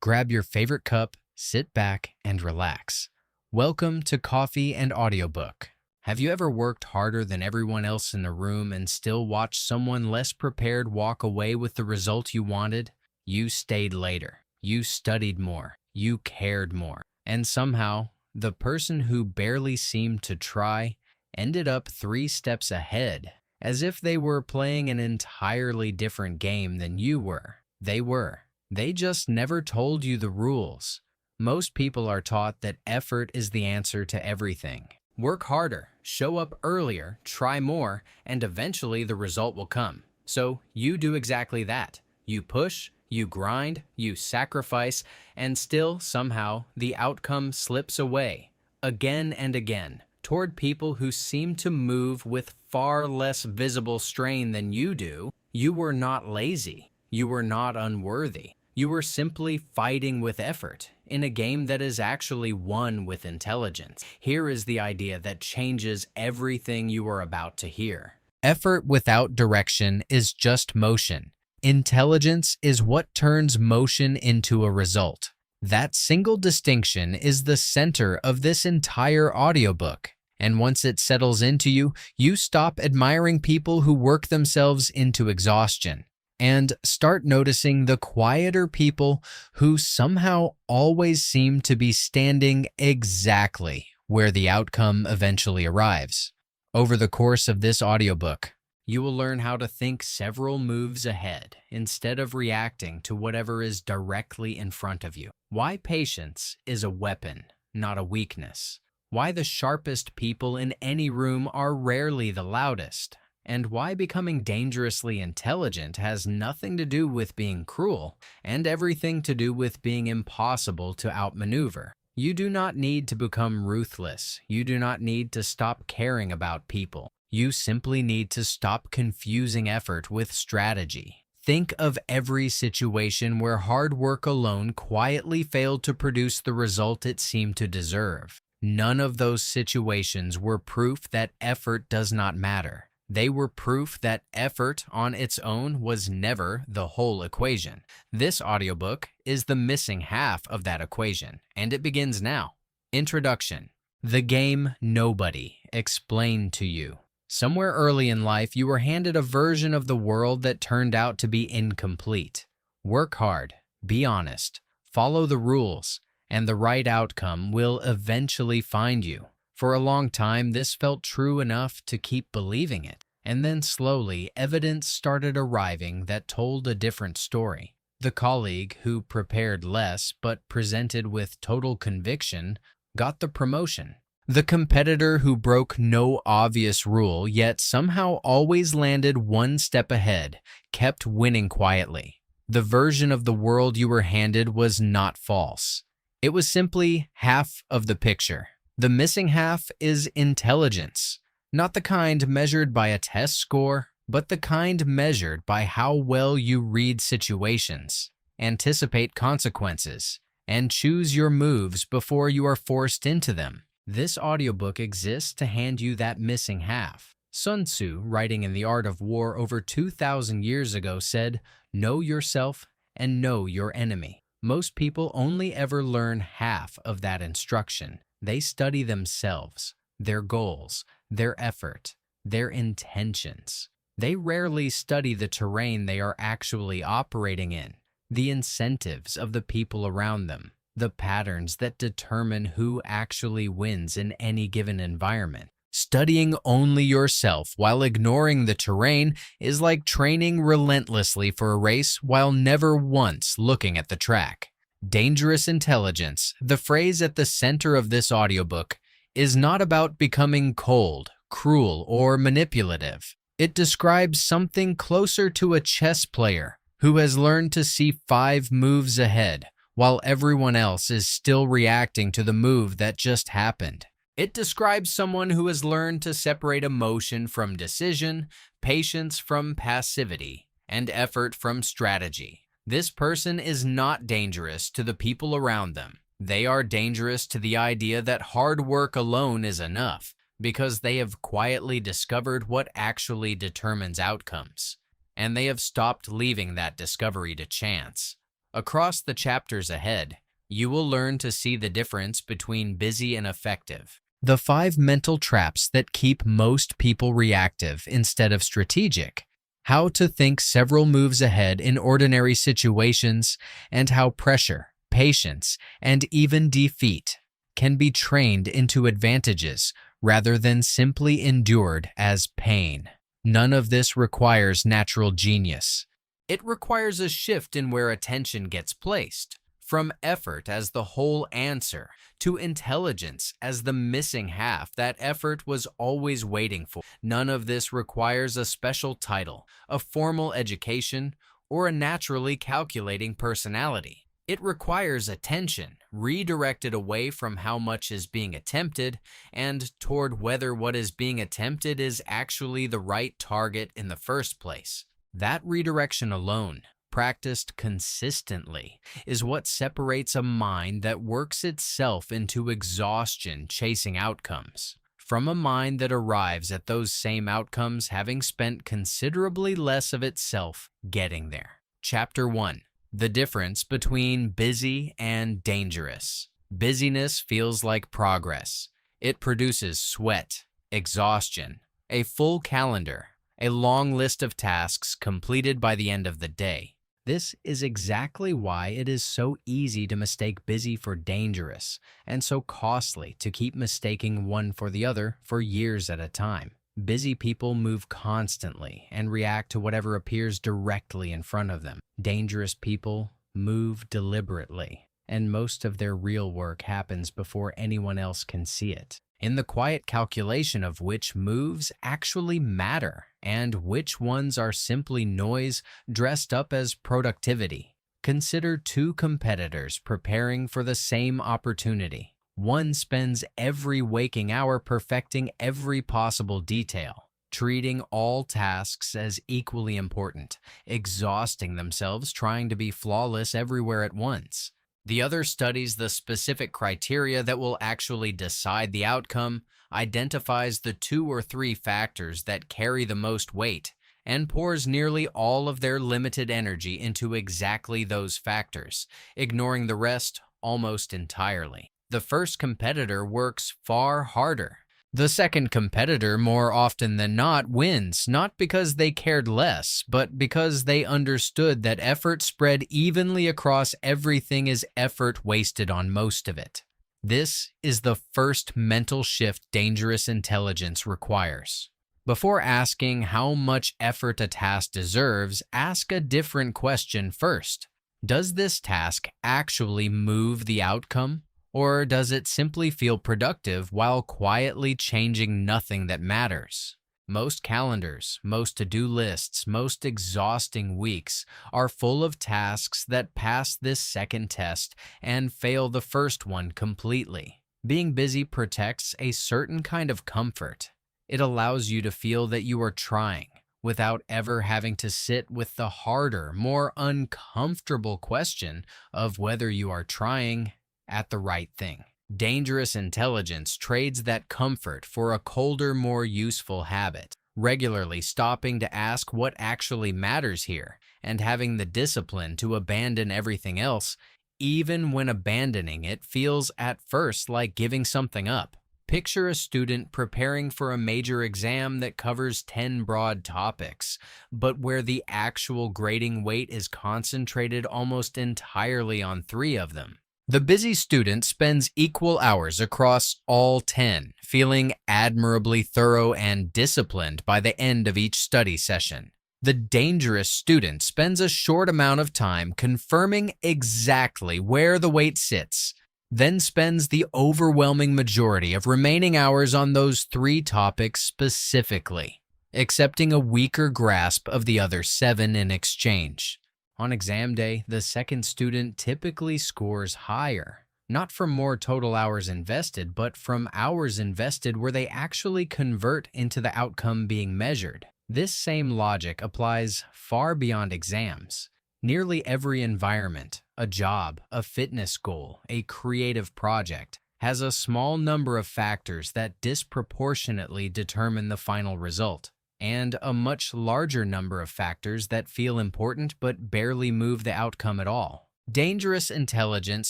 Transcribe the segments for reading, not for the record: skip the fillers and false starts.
Grab your favorite cup, sit back, and relax. Welcome to Coffee and Audiobook. Have you ever worked harder than everyone else in the room and still watched someone less prepared walk away with the result you wanted? You stayed later. You studied more. You cared more. And somehow, the person who barely seemed to try ended up 3 steps ahead, as if they were playing an entirely different game than you were. They were. They just never told you the rules. Most people are taught that effort is the answer to everything. Work harder, show up earlier, try more, and eventually the result will come. So you do exactly that. You push, you grind, you sacrifice, and still, somehow, the outcome slips away, again and again, toward people who seem to move with far less visible strain than you do. You were not lazy. You were not unworthy. You were simply fighting with effort in a game that is actually won with intelligence. Here is the idea that changes everything you are about to hear. Effort without direction is just motion. Intelligence is what turns motion into a result. That single distinction is the center of this entire audiobook. And once it settles into you, you stop admiring people who work themselves into exhaustion and start noticing the quieter people who somehow always seem to be standing exactly where the outcome eventually arrives. Over the course of this audiobook, you will learn how to think several moves ahead instead of reacting to whatever is directly in front of you. Why patience is a weapon, not a weakness. Why the sharpest people in any room are rarely the loudest. And why becoming dangerously intelligent has nothing to do with being cruel and everything to do with being impossible to outmaneuver. You do not need to become ruthless. You do not need to stop caring about people. You simply need to stop confusing effort with strategy. Think of every situation where hard work alone quietly failed to produce the result it seemed to deserve. None of those situations were proof that effort does not matter. They were proof that effort on its own was never the whole equation. This audiobook is the missing half of that equation, and it begins now. Introduction. The game nobody explained to you. Somewhere early in life, you were handed a version of the world that turned out to be incomplete. Work hard, be honest, follow the rules, and the right outcome will eventually find you. For a long time, this felt true enough to keep believing it. And then slowly, evidence started arriving that told a different story. The colleague who prepared less but presented with total conviction got the promotion. The competitor who broke no obvious rule yet somehow always landed 1 step ahead kept winning quietly. The version of the world you were handed was not false. It was simply half of the picture. The missing half is intelligence, not the kind measured by a test score, but the kind measured by how well you read situations, anticipate consequences, and choose your moves before you are forced into them. This audiobook exists to hand you that missing half. Sun Tzu, writing in The Art of War over 2,000 years ago, said, "Know yourself and know your enemy." Most people only ever learn half of that instruction. They study themselves, their goals, their effort, their intentions. They rarely study the terrain they are actually operating in, the incentives of the people around them, the patterns that determine who actually wins in any given environment. Studying only yourself while ignoring the terrain is like training relentlessly for a race while never once looking at the track. Dangerous intelligence, the phrase at the center of this audiobook, is not about becoming cold, cruel, or manipulative. It describes something closer to a chess player who has learned to see 5 moves ahead while everyone else is still reacting to the move that just happened. It describes someone who has learned to separate emotion from decision, patience from passivity, and effort from strategy. This person is not dangerous to the people around them. They are dangerous to the idea that hard work alone is enough, because they have quietly discovered what actually determines outcomes, and they have stopped leaving that discovery to chance. Across the chapters ahead, you will learn to see the difference between busy and effective. The 5 mental traps that keep most people reactive instead of strategic. How to think several moves ahead in ordinary situations, and how pressure, patience, and even defeat can be trained into advantages rather than simply endured as pain. None of this requires natural genius. It requires a shift in where attention gets placed, from effort as the whole answer to intelligence as the missing half that effort was always waiting for. None of this requires a special title, a formal education, or a naturally calculating personality. It requires attention, redirected away from how much is being attempted and toward whether what is being attempted is actually the right target in the first place. That redirection alone, practiced consistently, is what separates a mind that works itself into exhaustion chasing outcomes from a mind that arrives at those same outcomes having spent considerably less of itself getting there. Chapter 1. The difference between busy and dangerous. Busyness feels like progress. It produces sweat, exhaustion, a full calendar, a long list of tasks completed by the end of the day. This is exactly why it is so easy to mistake busy for dangerous and so costly to keep mistaking one for the other for years at a time. Busy people move constantly and react to whatever appears directly in front of them. Dangerous people move deliberately, and most of their real work happens before anyone else can see it, in the quiet calculation of which moves actually matter and which ones are simply noise dressed up as productivity. Consider 2 competitors preparing for the same opportunity. One spends every waking hour perfecting every possible detail, treating all tasks as equally important, exhausting themselves trying to be flawless everywhere at once. The other studies the specific criteria that will actually decide the outcome, identifies the 2 or 3 factors that carry the most weight, and pours nearly all of their limited energy into exactly those factors, ignoring the rest almost entirely. The first competitor works far harder. The second competitor, more often than not, wins, not because they cared less, but because they understood that effort spread evenly across everything is effort wasted on most of it. This is the first mental shift dangerous intelligence requires. Before asking how much effort a task deserves, ask a different question first. Does this task actually move the outcome? Or does it simply feel productive while quietly changing nothing that matters? Most calendars, most to-do lists, most exhausting weeks are full of tasks that pass this second test and fail the first one completely. Being busy protects a certain kind of comfort. It allows you to feel that you are trying without ever having to sit with the harder, more uncomfortable question of whether you are trying at the right thing. Dangerous intelligence trades that comfort for a colder, more useful habit, regularly stopping to ask what actually matters here and having the discipline to abandon everything else, even when abandoning it feels at first like giving something up. Picture a student preparing for a major exam that covers 10 broad topics, but where the actual grading weight is concentrated almost entirely on 3 of them. The busy student spends equal hours across all 10, feeling admirably thorough and disciplined by the end of each study session. The dangerous student spends a short amount of time confirming exactly where the weight sits, then spends the overwhelming majority of remaining hours on those 3 topics specifically, accepting a weaker grasp of the other 7 in exchange. On exam day, the second student typically scores higher, not from more total hours invested, but from hours invested where they actually convert into the outcome being measured. This same logic applies far beyond exams. Nearly every environment, a job, a fitness goal, a creative project, has a small number of factors that disproportionately determine the final result, and a much larger number of factors that feel important but barely move the outcome at all. Dangerous intelligence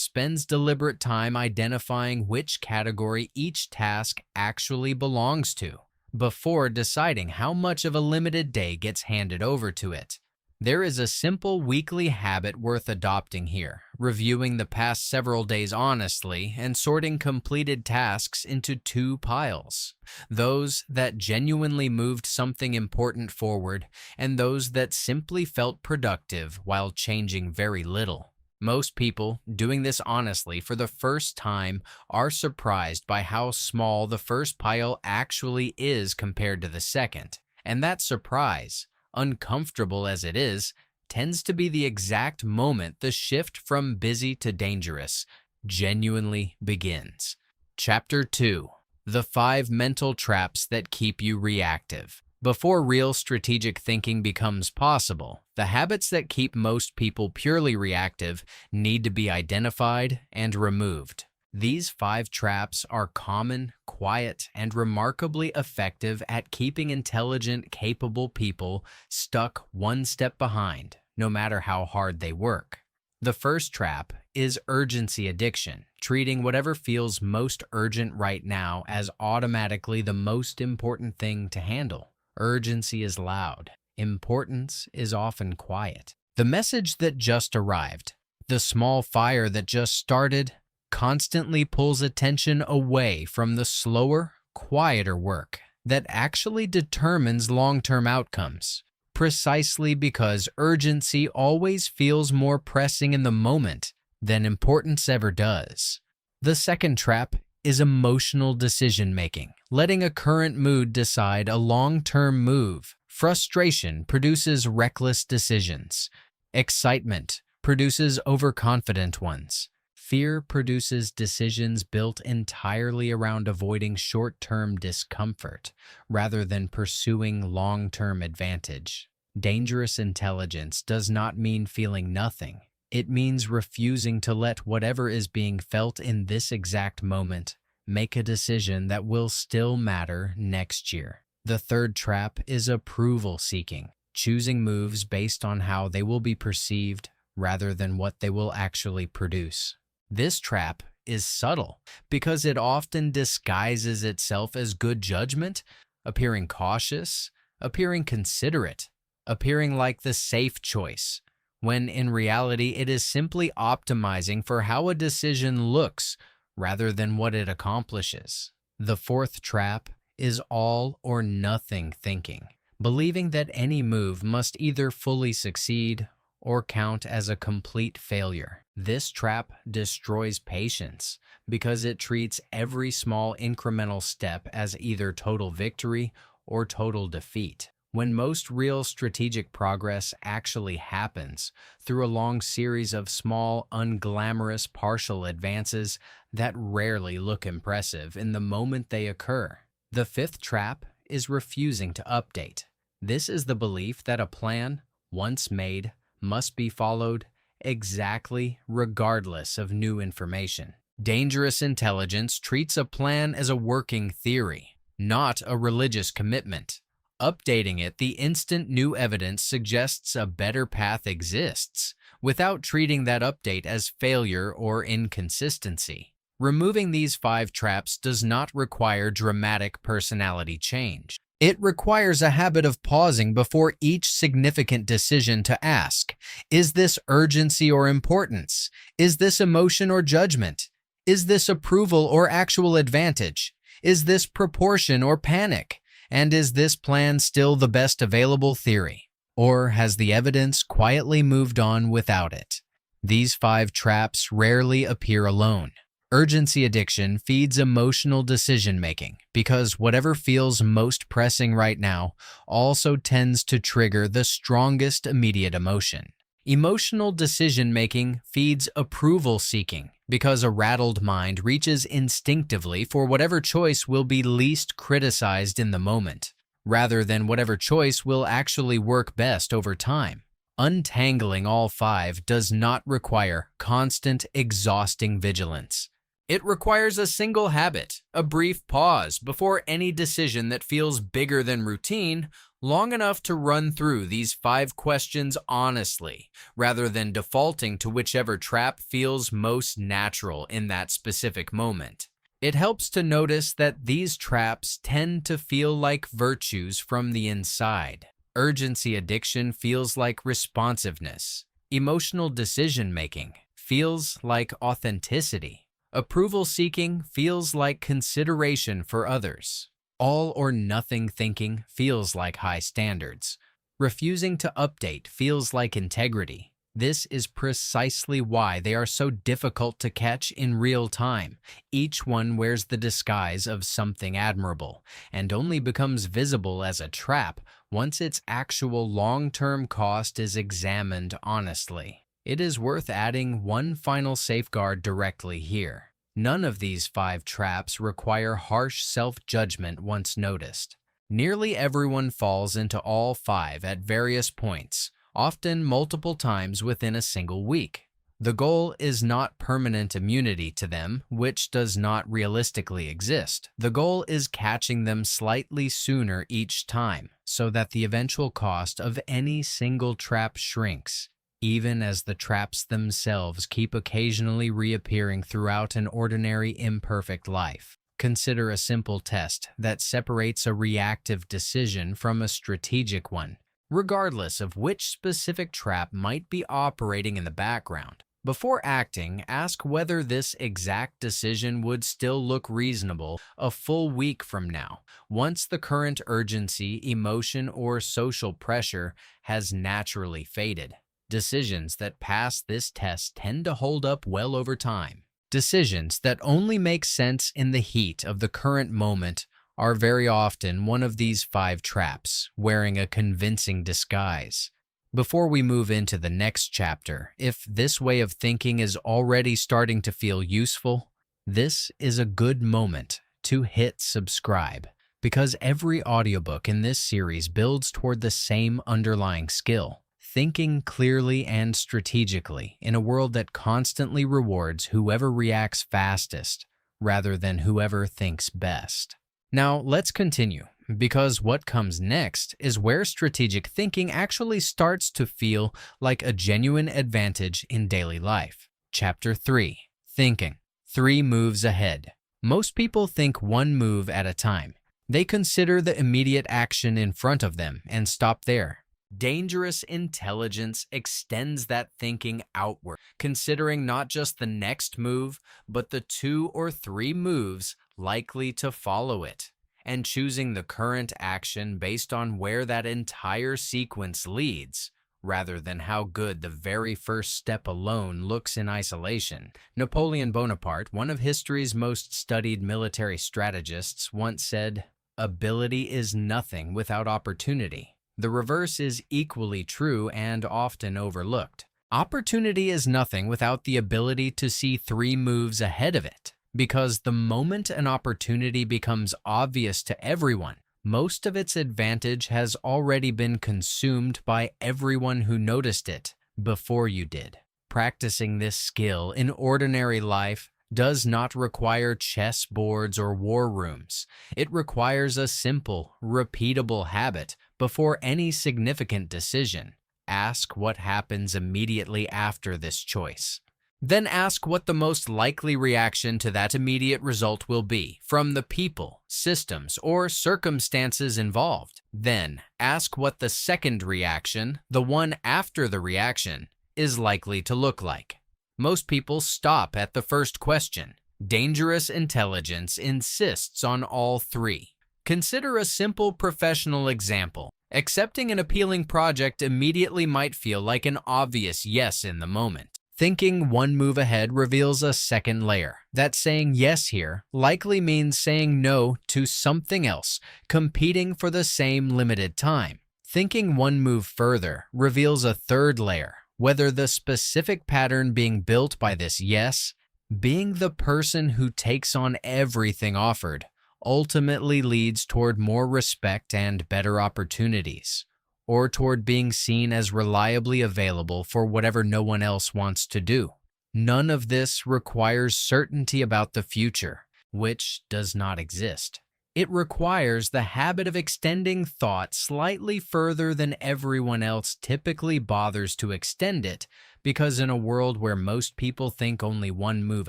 spends deliberate time identifying which category each task actually belongs to before deciding how much of a limited day gets handed over to it. There is a simple weekly habit worth adopting here, reviewing the past several days honestly and sorting completed tasks into two piles: those that genuinely moved something important forward, and those that simply felt productive while changing very little. Most people, doing this honestly for the first time, are surprised by how small the first pile actually is compared to the second. And that surprise, uncomfortable as it is, tends to be the exact moment the shift from busy to dangerous genuinely begins. Chapter 2: The 5 Mental Traps That Keep You Reactive. Before real strategic thinking becomes possible, the habits that keep most people purely reactive need to be identified and removed. These 5 traps are common, quiet, and remarkably effective at keeping intelligent, capable people stuck one step behind, no matter how hard they work. The first trap is urgency addiction, treating whatever feels most urgent right now as automatically the most important thing to handle. Urgency is loud. Importance is often quiet. The message that just arrived, the small fire that just started, constantly pulls attention away from the slower, quieter work that actually determines long-term outcomes, precisely because urgency always feels more pressing in the moment than importance ever does. The second trap is emotional decision-making, letting a current mood decide a long-term move. Frustration produces reckless decisions. Excitement produces overconfident ones. Fear produces decisions built entirely around avoiding short-term discomfort rather than pursuing long-term advantage. Dangerous intelligence does not mean feeling nothing. It means refusing to let whatever is being felt in this exact moment make a decision that will still matter next year. The third trap is approval seeking, choosing moves based on how they will be perceived rather than what they will actually produce. This trap is subtle because it often disguises itself as good judgment, appearing cautious, appearing considerate, appearing like the safe choice, when in reality it is simply optimizing for how a decision looks rather than what it accomplishes. The fourth trap is all or nothing thinking, believing that any move must either fully succeed or count as a complete failure. This trap destroys patience because it treats every small incremental step as either total victory or total defeat, when most real strategic progress actually happens through a long series of small, unglamorous partial advances that rarely look impressive in the moment they occur. The fifth trap is refusing to update. This is the belief that a plan, once made, must be followed exactly regardless of new information. Dangerous intelligence treats a plan as a working theory, not a religious commitment. Updating it the instant new evidence suggests a better path exists, without treating that update as failure or inconsistency. Removing these 5 traps does not require dramatic personality change. It requires a habit of pausing before each significant decision to ask, is this urgency or importance? Is this emotion or judgment? Is this approval or actual advantage? Is this proportion or panic? And is this plan still the best available theory? Or has the evidence quietly moved on without it? These 5 traps rarely appear alone. Urgency addiction feeds emotional decision-making because whatever feels most pressing right now also tends to trigger the strongest immediate emotion. Emotional decision-making feeds approval-seeking because a rattled mind reaches instinctively for whatever choice will be least criticized in the moment, rather than whatever choice will actually work best over time. Untangling all 5 does not require constant, exhausting vigilance. It requires a single habit, a brief pause before any decision that feels bigger than routine long enough to run through these 5 questions honestly, rather than defaulting to whichever trap feels most natural in that specific moment. It helps to notice that these traps tend to feel like virtues from the inside. Urgency addiction feels like responsiveness. Emotional decision-making feels like authenticity. Approval seeking feels like consideration for others. All or nothing thinking feels like high standards. Refusing to update feels like integrity. This is precisely why they are so difficult to catch in real time. Each one wears the disguise of something admirable, and only becomes visible as a trap once its actual long-term cost is examined honestly. It is worth adding one final safeguard directly here. None of these 5 traps require harsh self-judgment once noticed. Nearly everyone falls into all 5 at various points, often multiple times within a single week. The goal is not permanent immunity to them, which does not realistically exist. The goal is catching them slightly sooner each time, so that the eventual cost of any single trap shrinks, even as the traps themselves keep occasionally reappearing throughout an ordinary, imperfect life. Consider a simple test that separates a reactive decision from a strategic one, regardless of which specific trap might be operating in the background. Before acting, ask whether this exact decision would still look reasonable a full week from now, once the current urgency, emotion, or social pressure has naturally faded. Decisions that pass this test tend to hold up well over time. Decisions that only make sense in the heat of the current moment are very often one of these 5 traps, wearing a convincing disguise. Before we move into the next chapter, if this way of thinking is already starting to feel useful, this is a good moment to hit subscribe, because every audiobook in this series builds toward the same underlying skill: thinking clearly and strategically in a world that constantly rewards whoever reacts fastest rather than whoever thinks best. Now, let's continue, because what comes next is where strategic thinking actually starts to feel like a genuine advantage in daily life. Chapter 3. Thinking. 3 moves ahead. Most people think one move at a time. They consider the immediate action in front of them and stop there. Dangerous intelligence extends that thinking outward, considering not just the next move, but the 2 or 3 moves likely to follow it, and choosing the current action based on where that entire sequence leads, rather than how good the very first step alone looks in isolation. Napoleon Bonaparte, one of history's most studied military strategists, once said, "Ability is nothing without opportunity." The reverse is equally true and often overlooked. Opportunity is nothing without the ability to see 3 moves ahead of it, because the moment an opportunity becomes obvious to everyone, most of its advantage has already been consumed by everyone who noticed it before you did. Practicing this skill in ordinary life does not require chess boards or war rooms. It requires a simple, repeatable habit before any significant decision. Ask what happens immediately after this choice. Then ask what the most likely reaction to that immediate result will be from the people, systems, or circumstances involved. Then ask what the second reaction, the one after the reaction, is likely to look like. Most people stop at the first question. Dangerous intelligence insists on all 3. Consider a simple professional example. Accepting an appealing project immediately might feel like an obvious yes in the moment. Thinking one move ahead reveals a second layer. That saying yes here likely means saying no to something else, competing for the same limited time. Thinking one move further reveals a third layer, whether the specific pattern being built by this yes, being the person who takes on everything offered, ultimately leads toward more respect and better opportunities, or toward being seen as reliably available for whatever no one else wants to do. None of this requires certainty about the future, which does not exist. It requires the habit of extending thought slightly further than everyone else typically bothers to extend it, because in a world where most people think only one move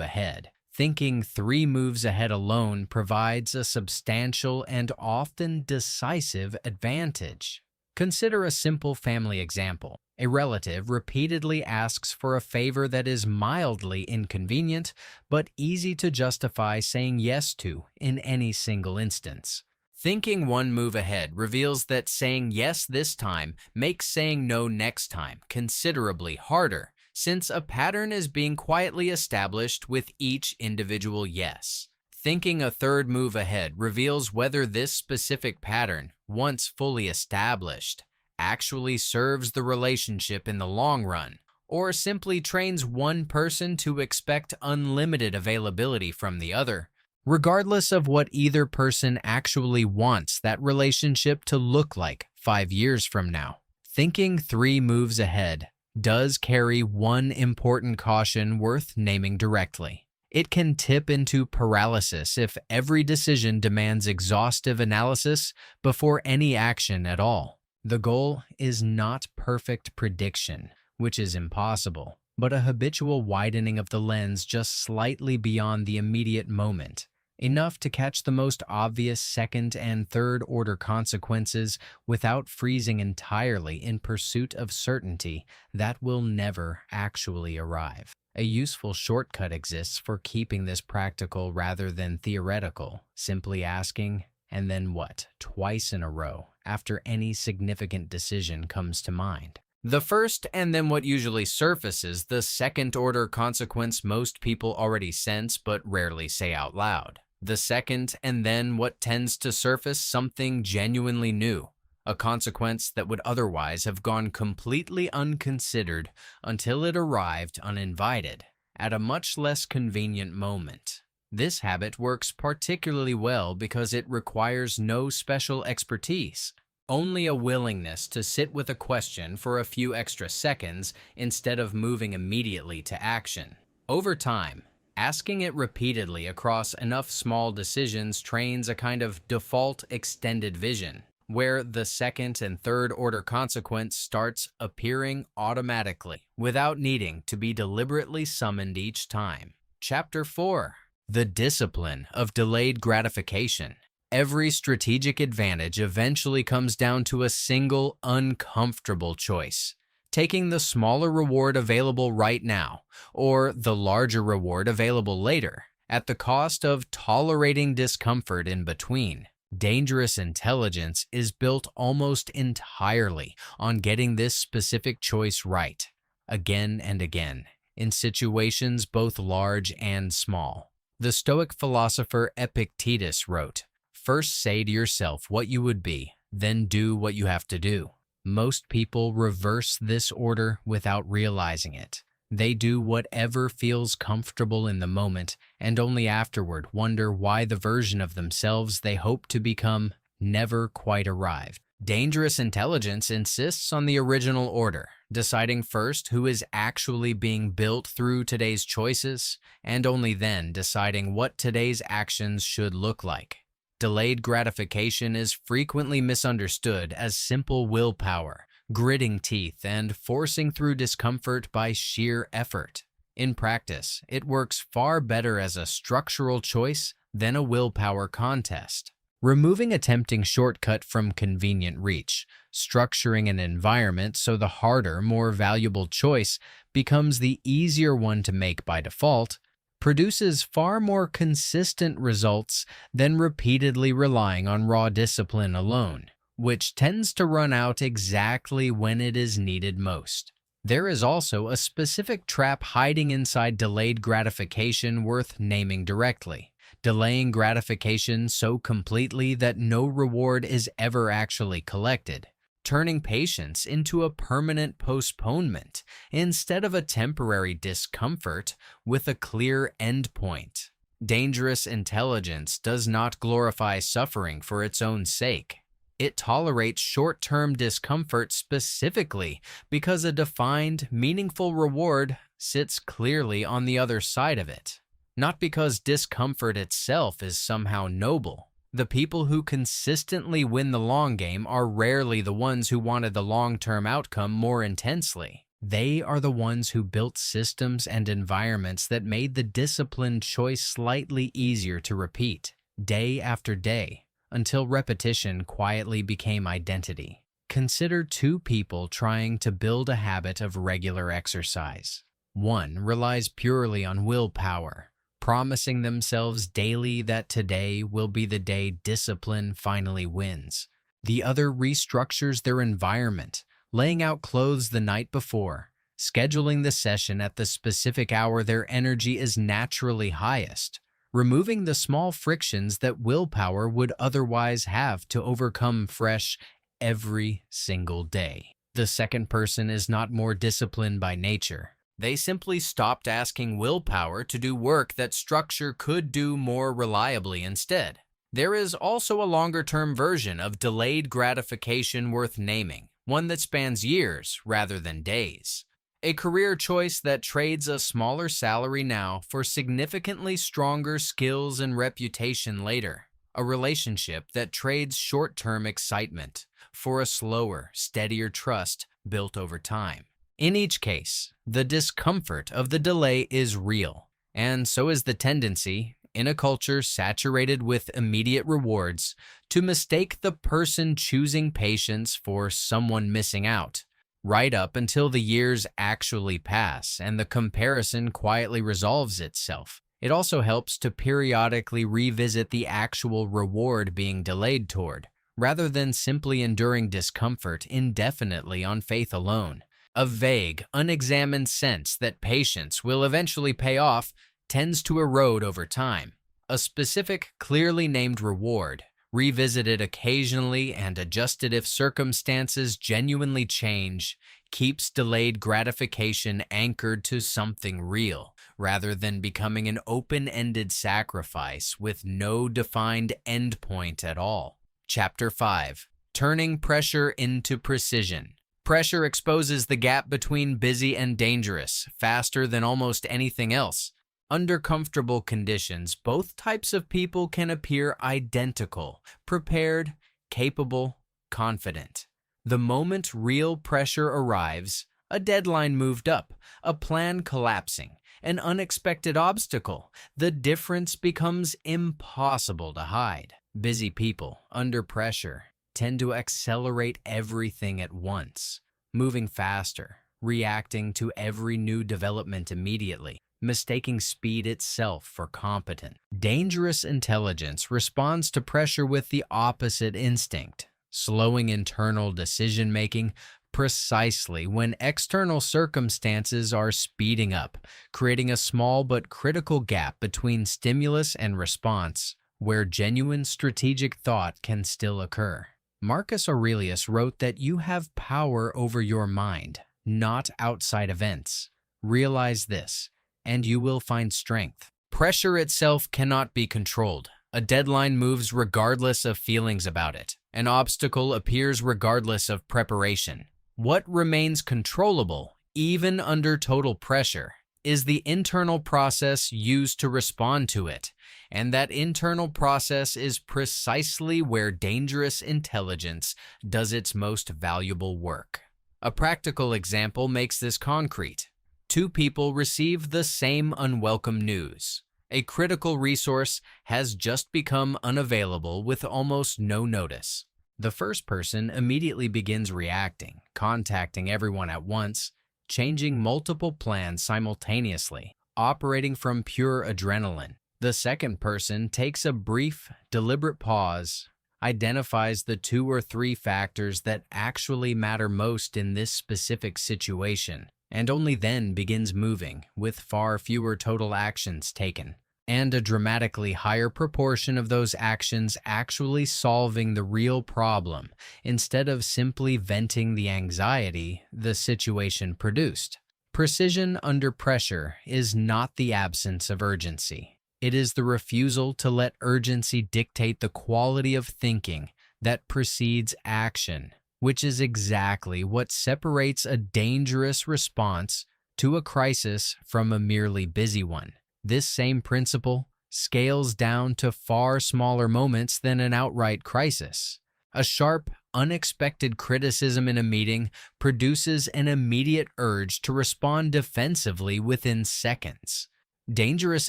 ahead, thinking 3 moves ahead alone provides a substantial and often decisive advantage. Consider a simple family example. A relative repeatedly asks for a favor that is mildly inconvenient, but easy to justify saying yes to in any single instance. Thinking 1 move ahead reveals that saying yes this time makes saying no next time considerably harder, since a pattern is being quietly established with each individual yes. Thinking a 3rd move ahead reveals whether this specific pattern, once fully established, actually serves the relationship in the long run, or simply trains one person to expect unlimited availability from the other, regardless of what either person actually wants that relationship to look like 5 years from now. Thinking 3 moves ahead does carry one important caution worth naming directly. It can tip into paralysis if every decision demands exhaustive analysis before any action at all. The goal is not perfect prediction, which is impossible, but a habitual widening of the lens just slightly beyond the immediate moment, enough to catch the most obvious 2nd and 3rd order consequences without freezing entirely in pursuit of certainty that will never actually arrive. A useful shortcut exists for keeping this practical rather than theoretical, simply asking, "And then what?" twice in a row after any significant decision comes to mind. The first "and then what" usually surfaces the 2nd order consequence most people already sense but rarely say out loud. The second "and then what" tends to surface something genuinely new, a consequence that would otherwise have gone completely unconsidered until it arrived uninvited, at a much less convenient moment. This habit works particularly well because it requires no special expertise, only a willingness to sit with a question for a few extra seconds instead of moving immediately to action. Over time, asking it repeatedly across enough small decisions trains a kind of default extended vision, where the 2nd and 3rd order consequence starts appearing automatically, without needing to be deliberately summoned each time. Chapter 4. The Discipline of Delayed Gratification. Every strategic advantage eventually comes down to a single uncomfortable choice: taking the smaller reward available right now, or the larger reward available later, at the cost of tolerating discomfort in between. Dangerous intelligence is built almost entirely on getting this specific choice right, again and again, in situations both large and small. The Stoic philosopher Epictetus wrote, "First say to yourself what you would be, then do what you have to do." Most people reverse this order without realizing it. They do whatever feels comfortable in the moment, and only afterward wonder why the version of themselves they hope to become never quite arrived. Dangerous intelligence insists on the original order, deciding first who is actually being built through today's choices, and only then deciding what today's actions should look like. Delayed gratification is frequently misunderstood as simple willpower, gritting teeth, and forcing through discomfort by sheer effort. In practice, it works far better as a structural choice than a willpower contest. Removing a tempting shortcut from convenient reach, structuring an environment so the harder, more valuable choice becomes the easier one to make by default, produces far more consistent results than repeatedly relying on raw discipline alone, which tends to run out exactly when it is needed most. There is also a specific trap hiding inside delayed gratification worth naming directly: delaying gratification so completely that no reward is ever actually collected, turning patience into a permanent postponement instead of a temporary discomfort with a clear endpoint. Dangerous intelligence does not glorify suffering for its own sake. It tolerates short-term discomfort specifically because a defined, meaningful reward sits clearly on the other side of it, not because discomfort itself is somehow noble. The people who consistently win the long game are rarely the ones who wanted the long-term outcome more intensely. They are the ones who built systems and environments that made the disciplined choice slightly easier to repeat, day after day, until repetition quietly became identity. Consider two people trying to build a habit of regular exercise. One relies purely on willpower, promising themselves daily that today will be the day discipline finally wins. The other restructures their environment, laying out clothes the night before, scheduling the session at the specific hour their energy is naturally highest, removing the small frictions that willpower would otherwise have to overcome fresh every single day. The second person is not more disciplined by nature. They simply stopped asking willpower to do work that structure could do more reliably instead. There is also a longer-term version of delayed gratification worth naming, one that spans years rather than days. A career choice that trades a smaller salary now for significantly stronger skills and reputation later. A relationship that trades short-term excitement for a slower, steadier trust built over time. In each case, the discomfort of the delay is real, and so is the tendency, in a culture saturated with immediate rewards, to mistake the person choosing patience for someone missing out, right up until the years actually pass and the comparison quietly resolves itself. It also helps to periodically revisit the actual reward being delayed toward, rather than simply enduring discomfort indefinitely on faith alone. A vague, unexamined sense that patience will eventually pay off tends to erode over time. A specific, clearly named reward, revisited occasionally and adjusted if circumstances genuinely change, keeps delayed gratification anchored to something real, rather than becoming an open-ended sacrifice with no defined endpoint at all. Chapter 5. Turning Pressure into Precision. Pressure exposes the gap between busy and dangerous faster than almost anything else. Under comfortable conditions, both types of people can appear identical, prepared, capable, confident. The moment real pressure arrives, a deadline moved up, a plan collapsing, an unexpected obstacle, the difference becomes impossible to hide. Busy people, under pressure, tend to accelerate everything at once, moving faster, reacting to every new development immediately, mistaking speed itself for competence. Dangerous intelligence responds to pressure with the opposite instinct, slowing internal decision-making precisely when external circumstances are speeding up, creating a small but critical gap between stimulus and response, where genuine strategic thought can still occur. Marcus Aurelius wrote that you have power over your mind, not outside events. Realize this, and you will find strength. Pressure itself cannot be controlled. A deadline moves regardless of feelings about it. An obstacle appears regardless of preparation. What remains controllable, even under total pressure, is the internal process used to respond to it, and that internal process is precisely where dangerous intelligence does its most valuable work. A practical example makes this concrete. Two people receive the same unwelcome news. A critical resource has just become unavailable with almost no notice. The first person immediately begins reacting, contacting everyone at once, changing multiple plans simultaneously, operating from pure adrenaline. The second person takes a brief, deliberate pause, identifies the 2 or 3 factors that actually matter most in this specific situation, and only then begins moving, with far fewer total actions taken, and a dramatically higher proportion of those actions actually solving the real problem, instead of simply venting the anxiety the situation produced. Precision under pressure is not the absence of urgency. It is the refusal to let urgency dictate the quality of thinking that precedes action, which is exactly what separates a dangerous response to a crisis from a merely busy one. This same principle, scales down to far smaller moments than an outright crisis. A sharp, unexpected criticism in a meeting produces an immediate urge to respond defensively within seconds. Dangerous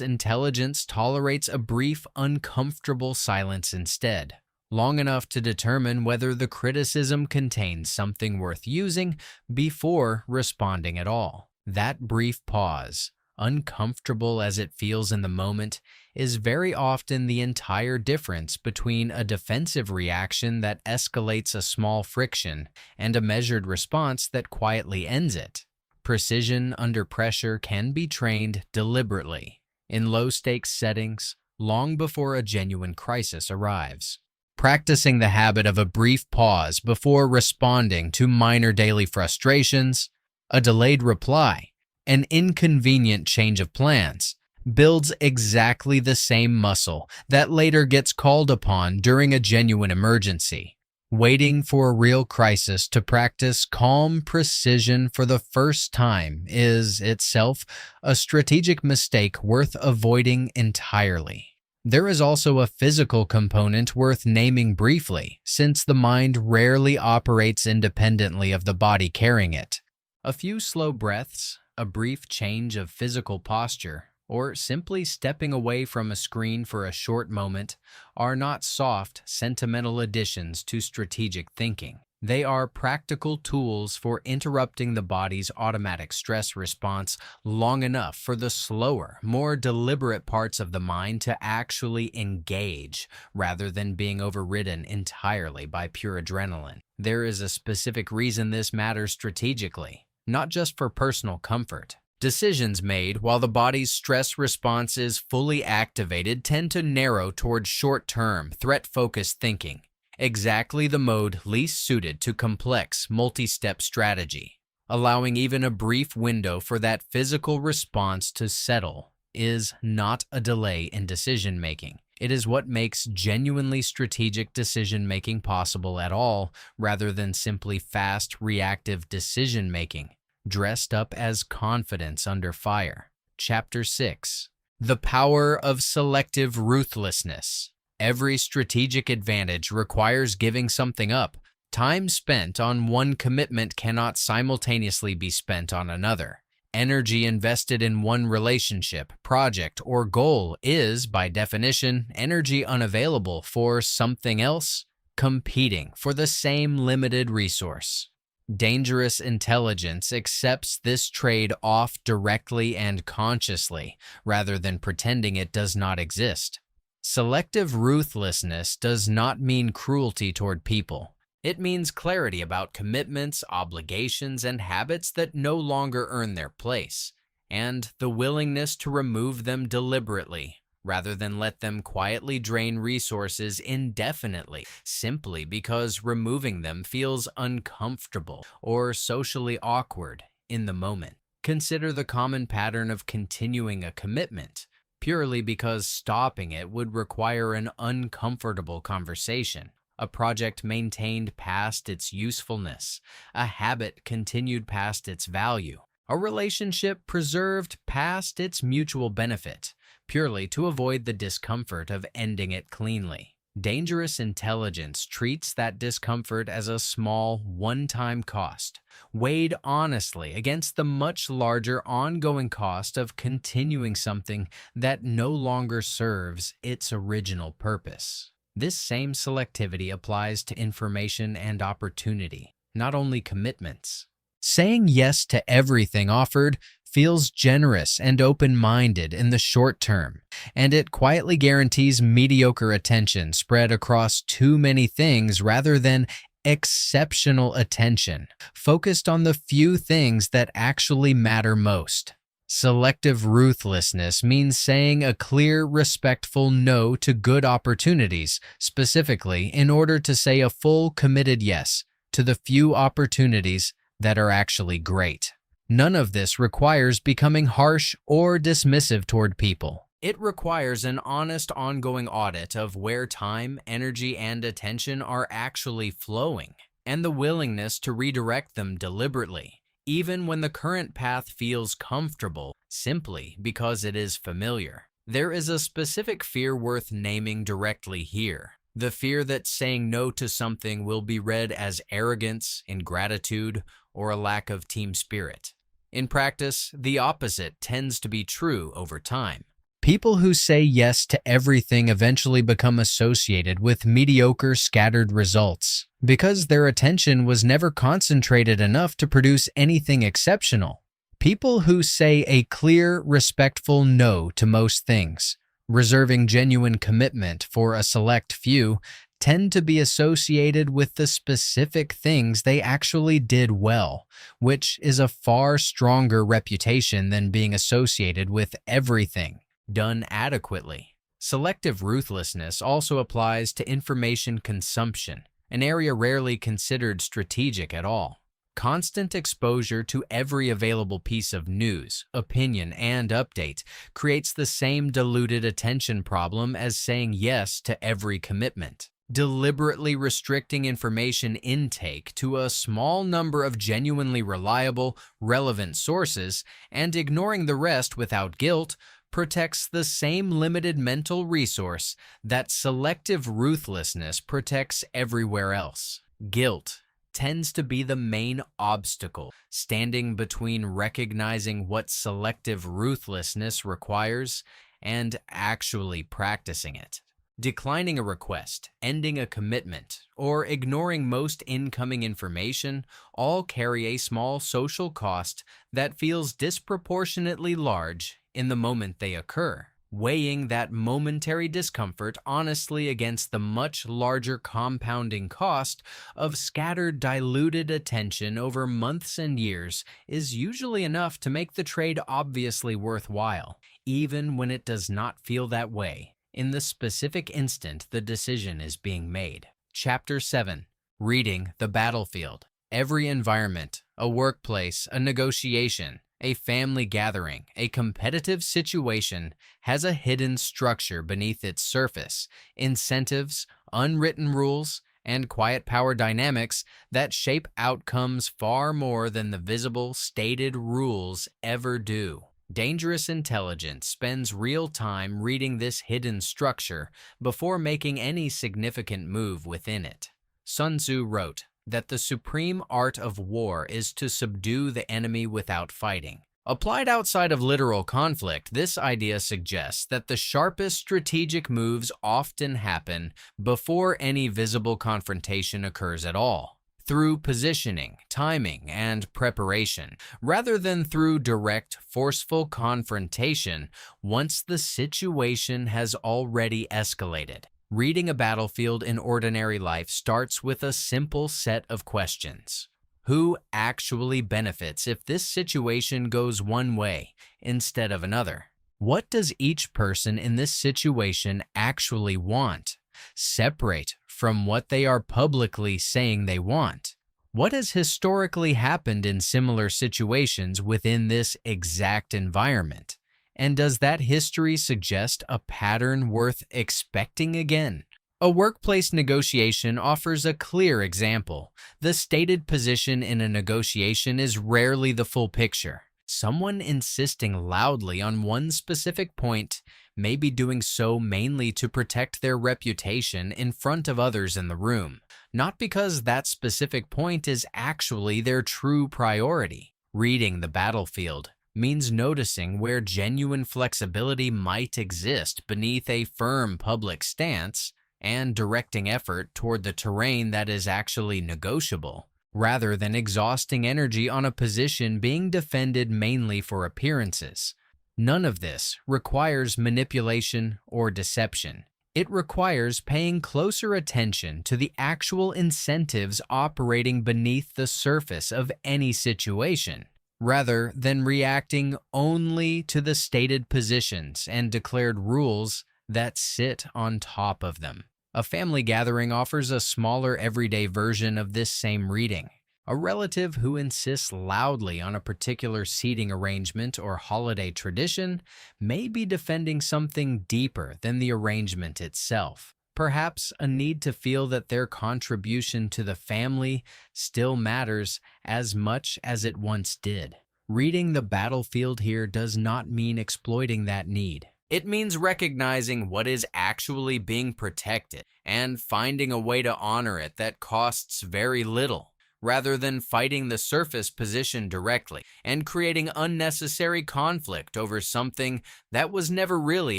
intelligence tolerates a brief, uncomfortable silence instead, long enough to determine whether the criticism contains something worth using before responding at all. That brief pause, uncomfortable as it feels in the moment, is very often the entire difference between a defensive reaction that escalates a small friction and a measured response that quietly ends it. Precision under pressure can be trained deliberately, in low-stakes settings, long before a genuine crisis arrives. Practicing the habit of a brief pause before responding to minor daily frustrations, a delayed reply, an inconvenient change of plans, builds exactly the same muscle that later gets called upon during a genuine emergency. Waiting for a real crisis to practice calm precision for the first time is itself a strategic mistake worth avoiding entirely. There is also a physical component worth naming briefly, since the mind rarely operates independently of the body carrying it. A few slow breaths, a brief change of physical posture, or simply stepping away from a screen for a short moment are not soft, sentimental additions to strategic thinking. They are practical tools for interrupting the body's automatic stress response long enough for the slower, more deliberate parts of the mind to actually engage, rather than being overridden entirely by pure adrenaline. There is a specific reason this matters strategically, not just for personal comfort. Decisions made while the body's stress response is fully activated tend to narrow towards short-term, threat-focused thinking, exactly the mode least suited to complex, multi-step strategy. Allowing even a brief window for that physical response to settle is not a delay in decision-making. It is what makes genuinely strategic decision-making possible at all, rather than simply fast, reactive decision-making dressed up as confidence under fire. Chapter 6. The Power of Selective Ruthlessness. Every strategic advantage requires giving something up. Time spent on one commitment cannot simultaneously be spent on another. Energy invested in one relationship, project, or goal is, by definition, energy unavailable for something else competing for the same limited resource. Dangerous intelligence accepts this trade-off directly and consciously, rather than pretending it does not exist. Selective ruthlessness does not mean cruelty toward people. It means clarity about commitments, obligations, and habits that no longer earn their place, and the willingness to remove them deliberately, rather than let them quietly drain resources indefinitely, simply because removing them feels uncomfortable or socially awkward in the moment. Consider the common pattern of continuing a commitment, purely because stopping it would require an uncomfortable conversation. A project maintained past its usefulness, a habit continued past its value, a relationship preserved past its mutual benefit, purely to avoid the discomfort of ending it cleanly. Dangerous intelligence treats that discomfort as a small, one-time cost, weighed honestly against the much larger ongoing cost of continuing something that no longer serves its original purpose. This same selectivity applies to information and opportunity, not only commitments. Saying yes to everything offered feels generous and open-minded in the short term, and it quietly guarantees mediocre attention spread across too many things rather than exceptional attention, focused on the few things that actually matter most. Selective ruthlessness means saying a clear, respectful no to good opportunities, specifically in order to say a full, committed yes to the few opportunities that are actually great. None of this requires becoming harsh or dismissive toward people. It requires an honest, ongoing audit of where time, energy, and attention are actually flowing, and the willingness to redirect them deliberately, even when the current path feels comfortable, simply because it is familiar. There is a specific fear worth naming directly here. The fear that saying no to something will be read as arrogance, ingratitude, or a lack of team spirit. In practice, the opposite tends to be true over time. People who say yes to everything eventually become associated with mediocre, scattered results because their attention was never concentrated enough to produce anything exceptional. People who say a clear, respectful no to most things, reserving genuine commitment for a select few, tend to be associated with the specific things they actually did well, which is a far stronger reputation than being associated with everything done adequately. Selective ruthlessness also applies to information consumption, an area rarely considered strategic at all. Constant exposure to every available piece of news, opinion, and update creates the same diluted attention problem as saying yes to every commitment. Deliberately restricting information intake to a small number of genuinely reliable, relevant sources and ignoring the rest without guilt protects the same limited mental resource that selective ruthlessness protects everywhere else. Guilt tends to be the main obstacle standing between recognizing what selective ruthlessness requires and actually practicing it. Declining a request, ending a commitment, or ignoring most incoming information all carry a small social cost that feels disproportionately large in the moment they occur. Weighing that momentary discomfort honestly against the much larger compounding cost of scattered, diluted attention over months and years is usually enough to make the trade obviously worthwhile, even when it does not feel that way in the specific instant the decision is being made. Chapter 7. Reading the Battlefield. Every environment, a workplace, a negotiation, a family gathering, a competitive situation has a hidden structure beneath its surface, incentives, unwritten rules, and quiet power dynamics that shape outcomes far more than the visible, stated rules ever do. Dangerous intelligence spends real time reading this hidden structure before making any significant move within it. Sun Tzu wrote that the supreme art of war is to subdue the enemy without fighting. Applied outside of literal conflict, this idea suggests that the sharpest strategic moves often happen before any visible confrontation occurs at all, through positioning, timing, and preparation, rather than through direct, forceful confrontation once the situation has already escalated. Reading a battlefield in ordinary life starts with a simple set of questions. Who actually benefits if this situation goes one way instead of another? What does each person in this situation actually want, separate from what they are publicly saying they want? What has historically happened in similar situations within this exact environment? And does that history suggest a pattern worth expecting again? A workplace negotiation offers a clear example. The stated position in a negotiation is rarely the full picture. Someone insisting loudly on one specific point may be doing so mainly to protect their reputation in front of others in the room, not because that specific point is actually their true priority. Reading the battlefield means noticing where genuine flexibility might exist beneath a firm public stance and directing effort toward the terrain that is actually negotiable, rather than exhausting energy on a position being defended mainly for appearances. None of this requires manipulation or deception. It requires paying closer attention to the actual incentives operating beneath the surface of any situation, rather than reacting only to the stated positions and declared rules that sit on top of them. A family gathering offers a smaller everyday version of this same reading. A relative who insists loudly on a particular seating arrangement or holiday tradition may be defending something deeper than the arrangement itself. Perhaps a need to feel that their contribution to the family still matters as much as it once did. Reading the battlefield here does not mean exploiting that need. It means recognizing what is actually being protected and finding a way to honor it that costs very little, rather than fighting the surface position directly and creating unnecessary conflict over something that was never really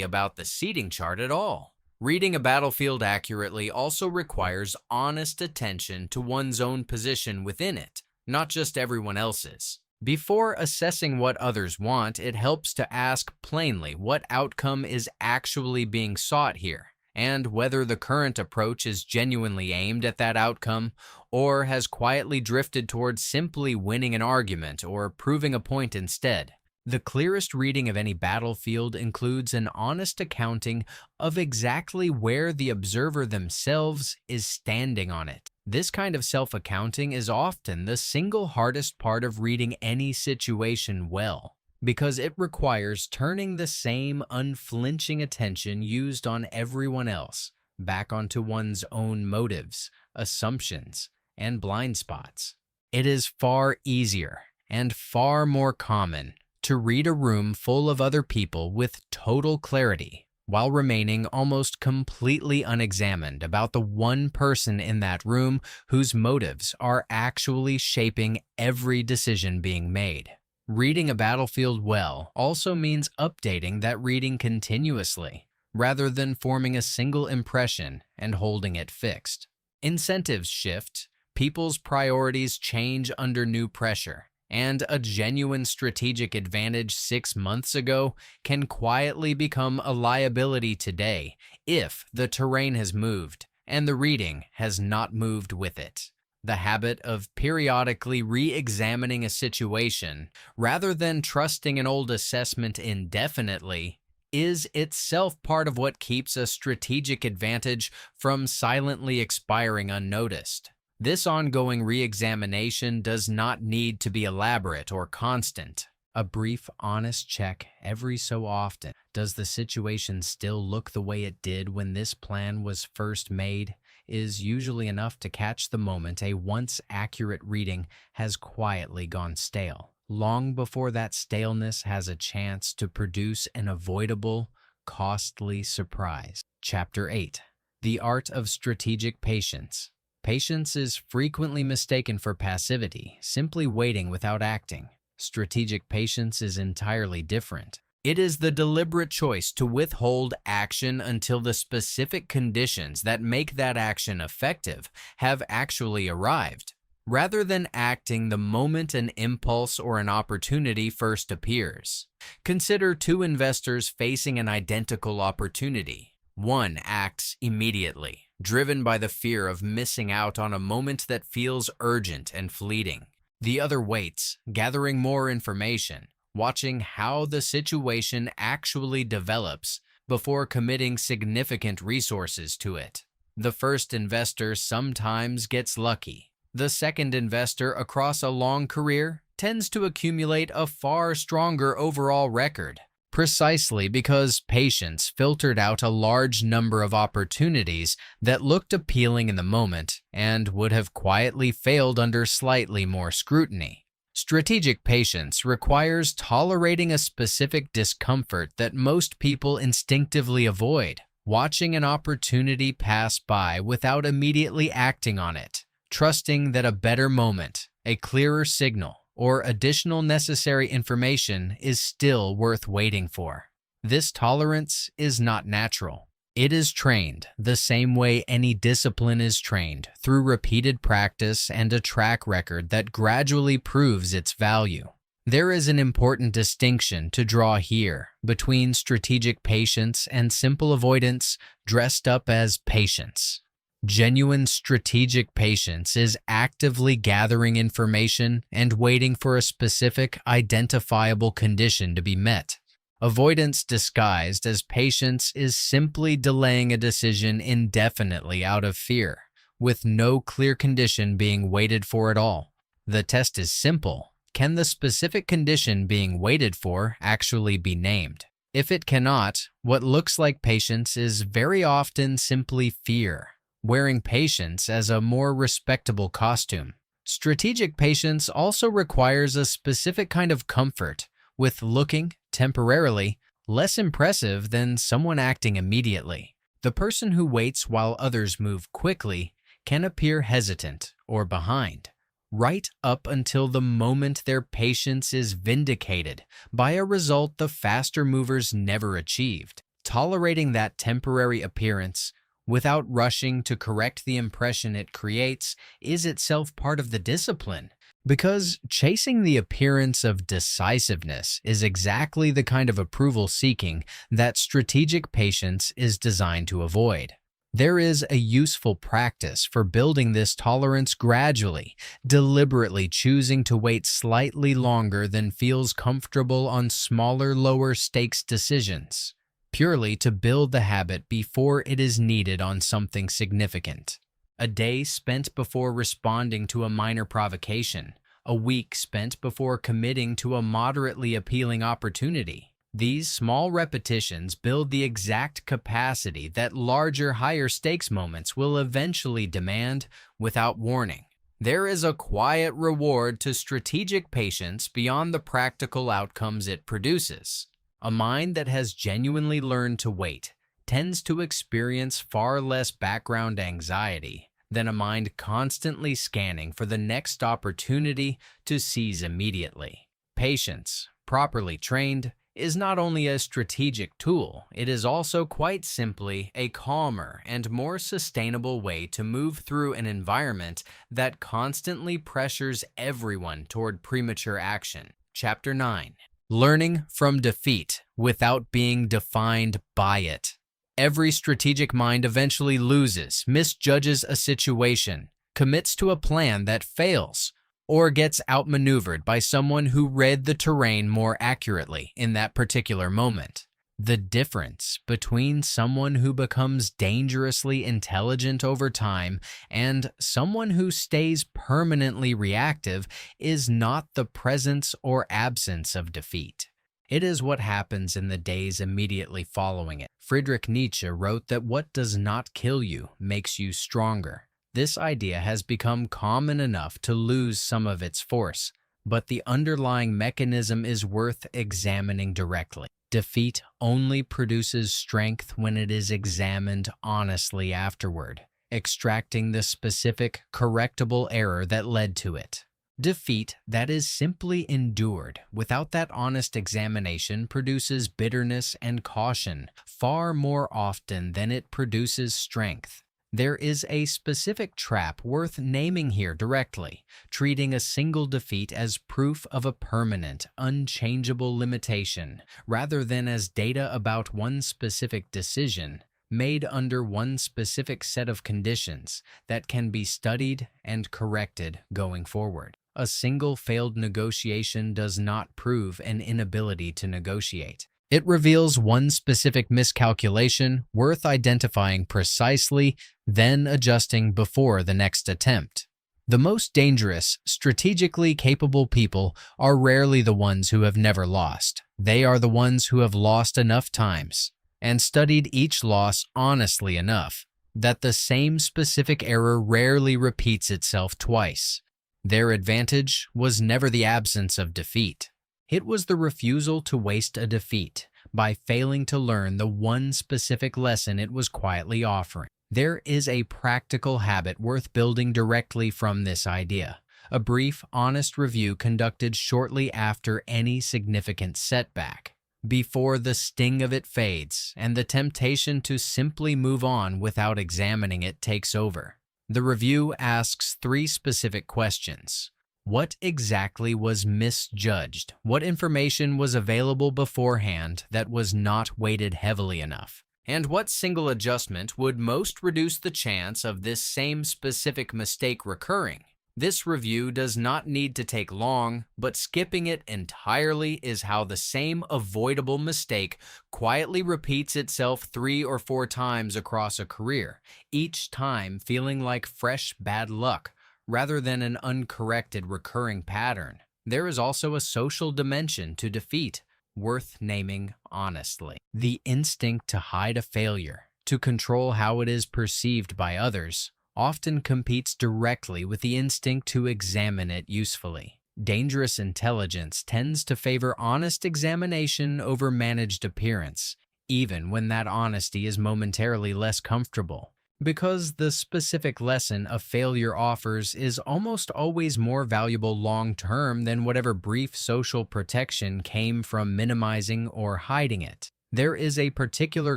about the seating chart at all. Reading a battlefield accurately also requires honest attention to one's own position within it, not just everyone else's. Before assessing what others want, it helps to ask plainly what outcome is actually being sought here, and whether the current approach is genuinely aimed at that outcome or has quietly drifted towards simply winning an argument or proving a point instead. The clearest reading of any battlefield includes an honest accounting of exactly where the observer themselves is standing on it. This kind of self-accounting is often the single hardest part of reading any situation well, because it requires turning the same unflinching attention used on everyone else back onto one's own motives, assumptions, and blind spots. It is far easier and far more common to read a room full of other people with total clarity while remaining almost completely unexamined about the one person in that room whose motives are actually shaping every decision being made. Reading a battlefield well also means updating that reading continuously, rather than forming a single impression and holding it fixed. Incentives shift, people's priorities change under new pressure, and a genuine strategic advantage 6 months ago can quietly become a liability today if the terrain has moved and the reading has not moved with it. The habit of periodically re-examining a situation rather than trusting an old assessment indefinitely is itself part of what keeps a strategic advantage from silently expiring unnoticed. This ongoing re-examination does not need to be elaborate or constant. A brief, honest check every so often. Does the situation still look the way it did when this plan was first made? Is usually enough to catch the moment a once accurate reading has quietly gone stale, long before that staleness has a chance to produce an avoidable, costly surprise. Chapter 8. The Art of Strategic Patience. Patience is frequently mistaken for passivity, simply waiting without acting. Strategic patience is entirely different. It is the deliberate choice to withhold action until the specific conditions that make that action effective have actually arrived, rather than acting the moment an impulse or an opportunity first appears. Consider two investors facing an identical opportunity. One acts immediately, driven by the fear of missing out on a moment that feels urgent and fleeting. The other waits, gathering more information, watching how the situation actually develops before committing significant resources to it. The first investor sometimes gets lucky. The second investor, across a long career, tends to accumulate a far stronger overall record, precisely because patience filtered out a large number of opportunities that looked appealing in the moment and would have quietly failed under slightly more scrutiny. Strategic patience requires tolerating a specific discomfort that most people instinctively avoid, watching an opportunity pass by without immediately acting on it, trusting that a better moment, a clearer signal, or additional necessary information is still worth waiting for. This tolerance is not natural. It is trained the same way any discipline is trained, through repeated practice and a track record that gradually proves its value. There is an important distinction to draw here between strategic patience and simple avoidance dressed up as patience. Genuine strategic patience is actively gathering information and waiting for a specific, identifiable condition to be met. Avoidance disguised as patience is simply delaying a decision indefinitely out of fear, with no clear condition being waited for at all. The test is simple. Can the specific condition being waited for actually be named? If it cannot, what looks like patience is very often simply fear, wearing patience as a more respectable costume. Strategic patience also requires a specific kind of comfort with looking, temporarily, less impressive than someone acting immediately. The person who waits while others move quickly can appear hesitant or behind, right up until the moment their patience is vindicated by a result the faster movers never achieved. Tolerating that temporary appearance without rushing to correct the impression it creates is itself part of the discipline. Because chasing the appearance of decisiveness is exactly the kind of approval seeking that strategic patience is designed to avoid. There is a useful practice for building this tolerance gradually, deliberately choosing to wait slightly longer than feels comfortable on smaller, lower stakes decisions, purely to build the habit before it is needed on something significant. A day spent before responding to a minor provocation, a week spent before committing to a moderately appealing opportunity. These small repetitions build the exact capacity that larger, higher stakes moments will eventually demand without warning. There is a quiet reward to strategic patience beyond the practical outcomes it produces. A mind that has genuinely learned to wait tends to experience far less background anxiety than a mind constantly scanning for the next opportunity to seize immediately. Patience, properly trained, is not only a strategic tool, it is also quite simply a calmer and more sustainable way to move through an environment that constantly pressures everyone toward premature action. Chapter 9. Learning from defeat without being defined by it. Every strategic mind eventually loses, misjudges a situation, commits to a plan that fails, or gets outmaneuvered by someone who read the terrain more accurately in that particular moment. The difference between someone who becomes dangerously intelligent over time and someone who stays permanently reactive is not the presence or absence of defeat. It is what happens in the days immediately following it. Friedrich Nietzsche wrote that what does not kill you makes you stronger. This idea has become common enough to lose some of its force, but the underlying mechanism is worth examining directly. Defeat only produces strength when it is examined honestly afterward, extracting the specific, correctable error that led to it. Defeat that is simply endured without that honest examination produces bitterness and caution far more often than it produces strength. There is a specific trap worth naming here directly, treating a single defeat as proof of a permanent, unchangeable limitation, rather than as data about one specific decision made under one specific set of conditions that can be studied and corrected going forward. A single failed negotiation does not prove an inability to negotiate. It reveals one specific miscalculation worth identifying precisely, then adjusting before the next attempt. The most dangerous, strategically capable people are rarely the ones who have never lost. They are the ones who have lost enough times and studied each loss honestly enough that the same specific error rarely repeats itself twice. Their advantage was never the absence of defeat. It was the refusal to waste a defeat by failing to learn the one specific lesson it was quietly offering. There is a practical habit worth building directly from this idea. A brief, honest review conducted shortly after any significant setback, before the sting of it fades and the temptation to simply move on without examining it takes over. The review asks 3 specific questions. What exactly was misjudged? What information was available beforehand that was not weighted heavily enough? And what single adjustment would most reduce the chance of this same specific mistake recurring? This review does not need to take long, but skipping it entirely is how the same avoidable mistake quietly repeats itself 3 or 4 times across a career, each time feeling like fresh bad luck rather than an uncorrected recurring pattern. There is also a social dimension to defeat, worth naming honestly. The instinct to hide a failure, to control how it is perceived by others, often competes directly with the instinct to examine it usefully. Dangerous intelligence tends to favor honest examination over managed appearance, even when that honesty is momentarily less comfortable, because the specific lesson a failure offers is almost always more valuable long-term than whatever brief social protection came from minimizing or hiding it. There is a particular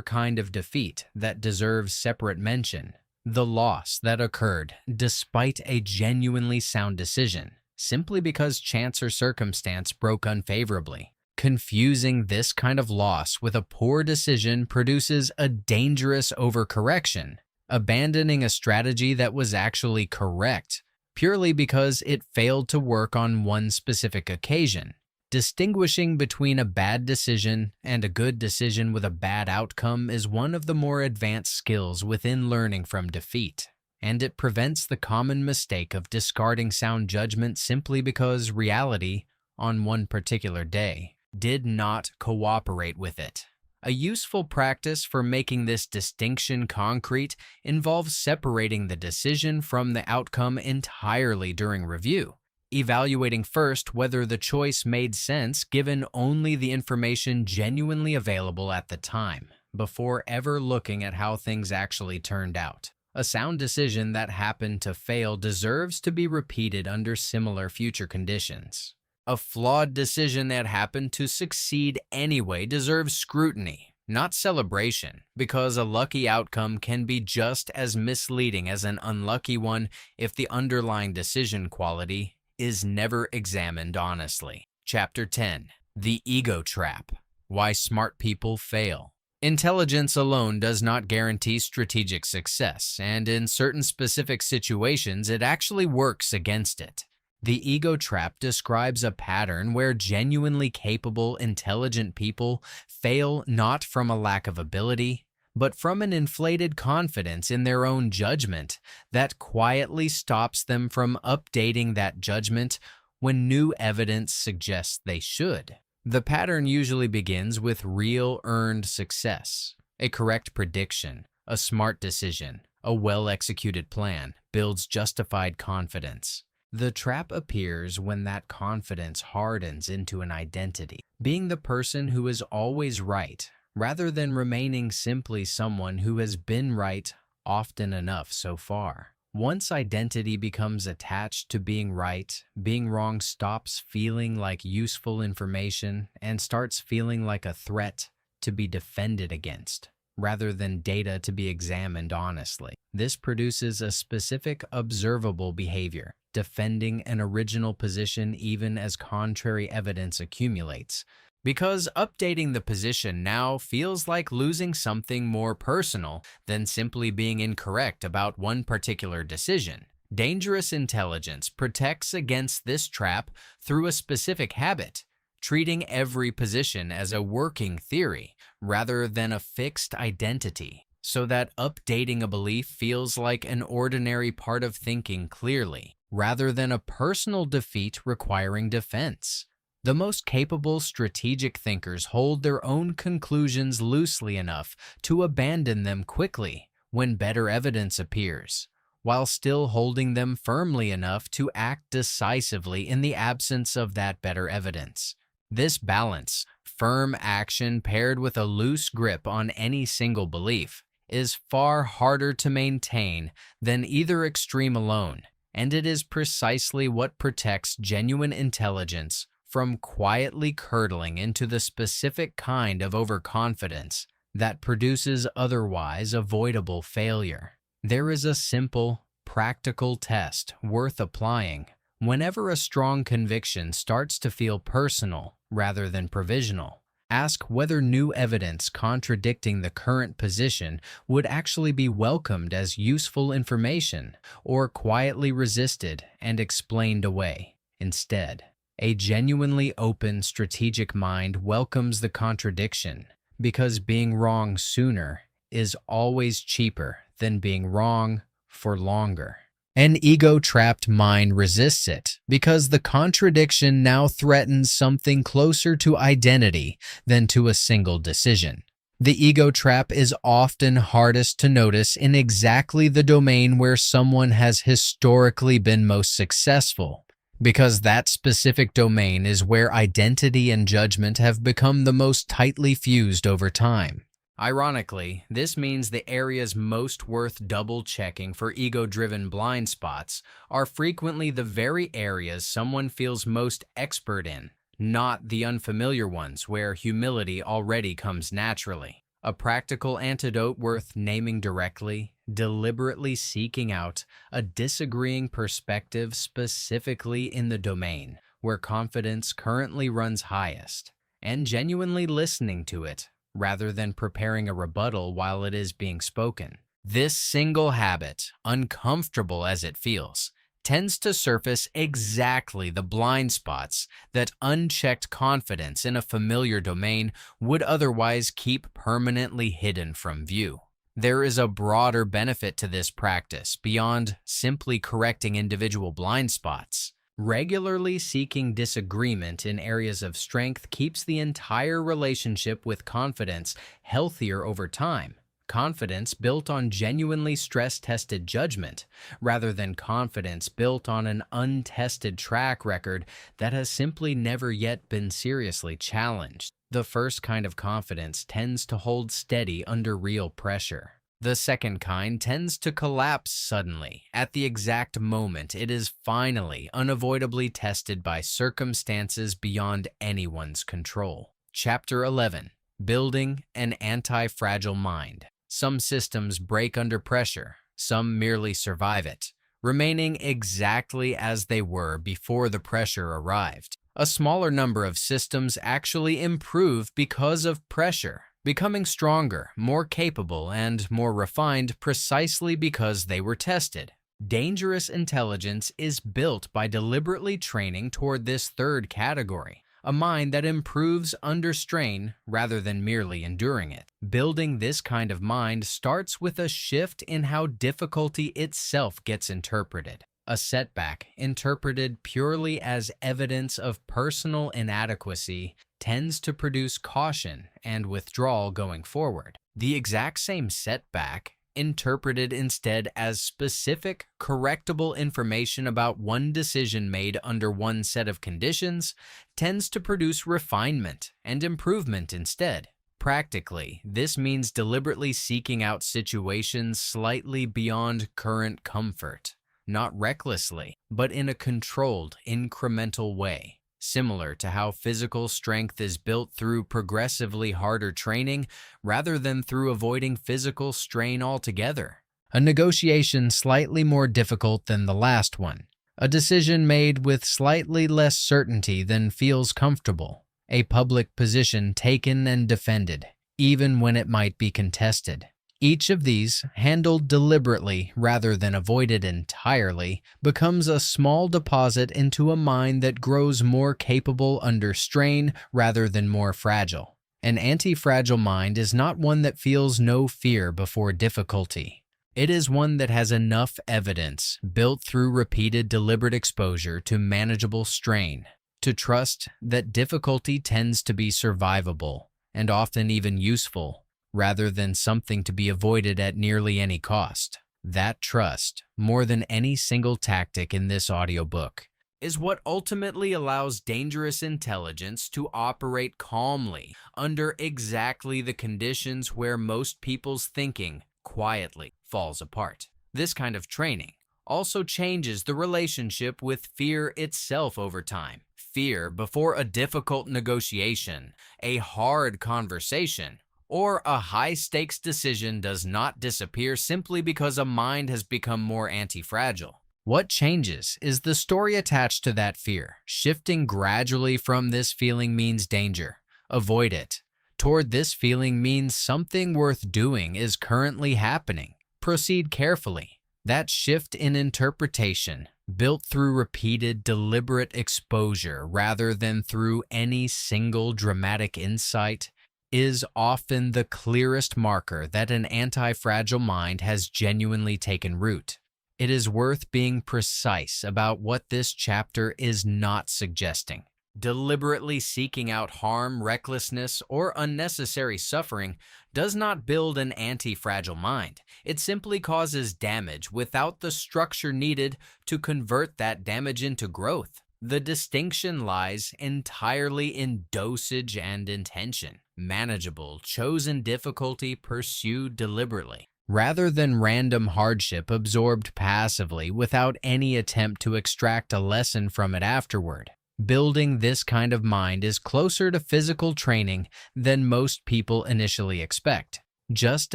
kind of defeat that deserves separate mention: the loss that occurred despite a genuinely sound decision, simply because chance or circumstance broke unfavorably. Confusing this kind of loss with a poor decision produces a dangerous overcorrection, abandoning a strategy that was actually correct purely because it failed to work on one specific occasion. Distinguishing between a bad decision and a good decision with a bad outcome is one of the more advanced skills within learning from defeat, and it prevents the common mistake of discarding sound judgment simply because reality, on one particular day, did not cooperate with it. A useful practice for making this distinction concrete involves separating the decision from the outcome entirely during review, evaluating first whether the choice made sense given only the information genuinely available at the time, before ever looking at how things actually turned out. A sound decision that happened to fail deserves to be repeated under similar future conditions. A flawed decision that happened to succeed anyway deserves scrutiny, not celebration, because a lucky outcome can be just as misleading as an unlucky one if the underlying decision quality is never examined honestly. Chapter 10. The Ego Trap: Why Smart People Fail. Intelligence alone does not guarantee strategic success, and in certain specific situations, it actually works against it. The ego trap describes a pattern where genuinely capable, intelligent people fail not from a lack of ability, but from an inflated confidence in their own judgment that quietly stops them from updating that judgment when new evidence suggests they should. The pattern usually begins with real earned success. A correct prediction, a smart decision, a well-executed plan builds justified confidence. The trap appears when that confidence hardens into an identity, being the person who is always right, rather than remaining simply someone who has been right often enough so far. Once identity becomes attached to being right, being wrong stops feeling like useful information and starts feeling like a threat to be defended against, rather than data to be examined honestly. This produces a specific observable behavior, defending an original position even as contrary evidence accumulates, because updating the position now feels like losing something more personal than simply being incorrect about one particular decision. Dangerous intelligence protects against this trap through a specific habit, treating every position as a working theory rather than a fixed identity, so that updating a belief feels like an ordinary part of thinking clearly, rather than a personal defeat requiring defense. The most capable strategic thinkers hold their own conclusions loosely enough to abandon them quickly when better evidence appears, while still holding them firmly enough to act decisively in the absence of that better evidence. This balance, firm action paired with a loose grip on any single belief, is far harder to maintain than either extreme alone, and it is precisely what protects genuine intelligence from quietly curdling into the specific kind of overconfidence that produces otherwise avoidable failure. There is a simple, practical test worth applying whenever a strong conviction starts to feel personal rather than provisional. Ask whether new evidence contradicting the current position would actually be welcomed as useful information or quietly resisted and explained away instead. A genuinely open, strategic mind welcomes the contradiction because being wrong sooner is always cheaper than being wrong for longer. An ego-trapped mind resists it because the contradiction now threatens something closer to identity than to a single decision. The ego trap is often hardest to notice in exactly the domain where someone has historically been most successful, because that specific domain is where identity and judgment have become the most tightly fused over time. Ironically, this means the areas most worth double-checking for ego-driven blind spots are frequently the very areas someone feels most expert in, not the unfamiliar ones where humility already comes naturally. A practical antidote worth naming directly: deliberately seeking out a disagreeing perspective specifically in the domain where confidence currently runs highest, and genuinely listening to it rather than preparing a rebuttal while it is being spoken. This single habit, uncomfortable as it feels, tends to surface exactly the blind spots that unchecked confidence in a familiar domain would otherwise keep permanently hidden from view. There is a broader benefit to this practice beyond simply correcting individual blind spots. Regularly seeking disagreement in areas of strength keeps the entire relationship with confidence healthier over time. Confidence built on genuinely stress-tested judgment, rather than confidence built on an untested track record that has simply never yet been seriously challenged. The first kind of confidence tends to hold steady under real pressure. The second kind tends to collapse suddenly at the exact moment it is finally unavoidably tested by circumstances beyond anyone's control. Chapter 11. Building an Anti-Fragile Mind. Some systems break under pressure, some merely survive it, remaining exactly as they were before the pressure arrived. A smaller number of systems actually improve because of pressure, becoming stronger, more capable, and more refined precisely because they were tested. Dangerous intelligence is built by deliberately training toward this third category, a mind that improves under strain rather than merely enduring it. Building this kind of mind starts with a shift in how difficulty itself gets interpreted. A setback, interpreted purely as evidence of personal inadequacy, tends to produce caution and withdrawal going forward. The exact same setback, interpreted instead as specific, correctable information about one decision made under one set of conditions, tends to produce refinement and improvement instead. Practically, this means deliberately seeking out situations slightly beyond current comfort, not recklessly, but in a controlled, incremental way. Similar to how physical strength is built through progressively harder training rather than through avoiding physical strain altogether. A negotiation slightly more difficult than the last one. A decision made with slightly less certainty than feels comfortable. A public position taken and defended, even when it might be contested. Each of these, handled deliberately rather than avoided entirely, becomes a small deposit into a mind that grows more capable under strain rather than more fragile. An anti-fragile mind is not one that feels no fear before difficulty. It is one that has enough evidence, built through repeated deliberate exposure to manageable strain, to trust that difficulty tends to be survivable and often even useful, rather than something to be avoided at nearly any cost. That trust, more than any single tactic in this audiobook, is what ultimately allows dangerous intelligence to operate calmly under exactly the conditions where most people's thinking quietly falls apart. This kind of training also changes the relationship with fear itself over time. Fear before a difficult negotiation, a hard conversation, or a high-stakes decision does not disappear simply because a mind has become more anti-fragile. What changes is the story attached to that fear. Shifting gradually from "this feeling means danger, avoid it," toward "this feeling means something worth doing is currently happening, proceed carefully." That shift in interpretation, built through repeated, deliberate exposure rather than through any single dramatic insight, is often the clearest marker that an anti-fragile mind has genuinely taken root. It is worth being precise about what this chapter is not suggesting. Deliberately seeking out harm, recklessness, or unnecessary suffering does not build an anti-fragile mind. It simply causes damage without the structure needed to convert that damage into growth. The distinction lies entirely in dosage and intention. Manageable, chosen difficulty pursued deliberately, rather than random hardship absorbed passively without any attempt to extract a lesson from it afterward. Building this kind of mind is closer to physical training than most people initially expect. Just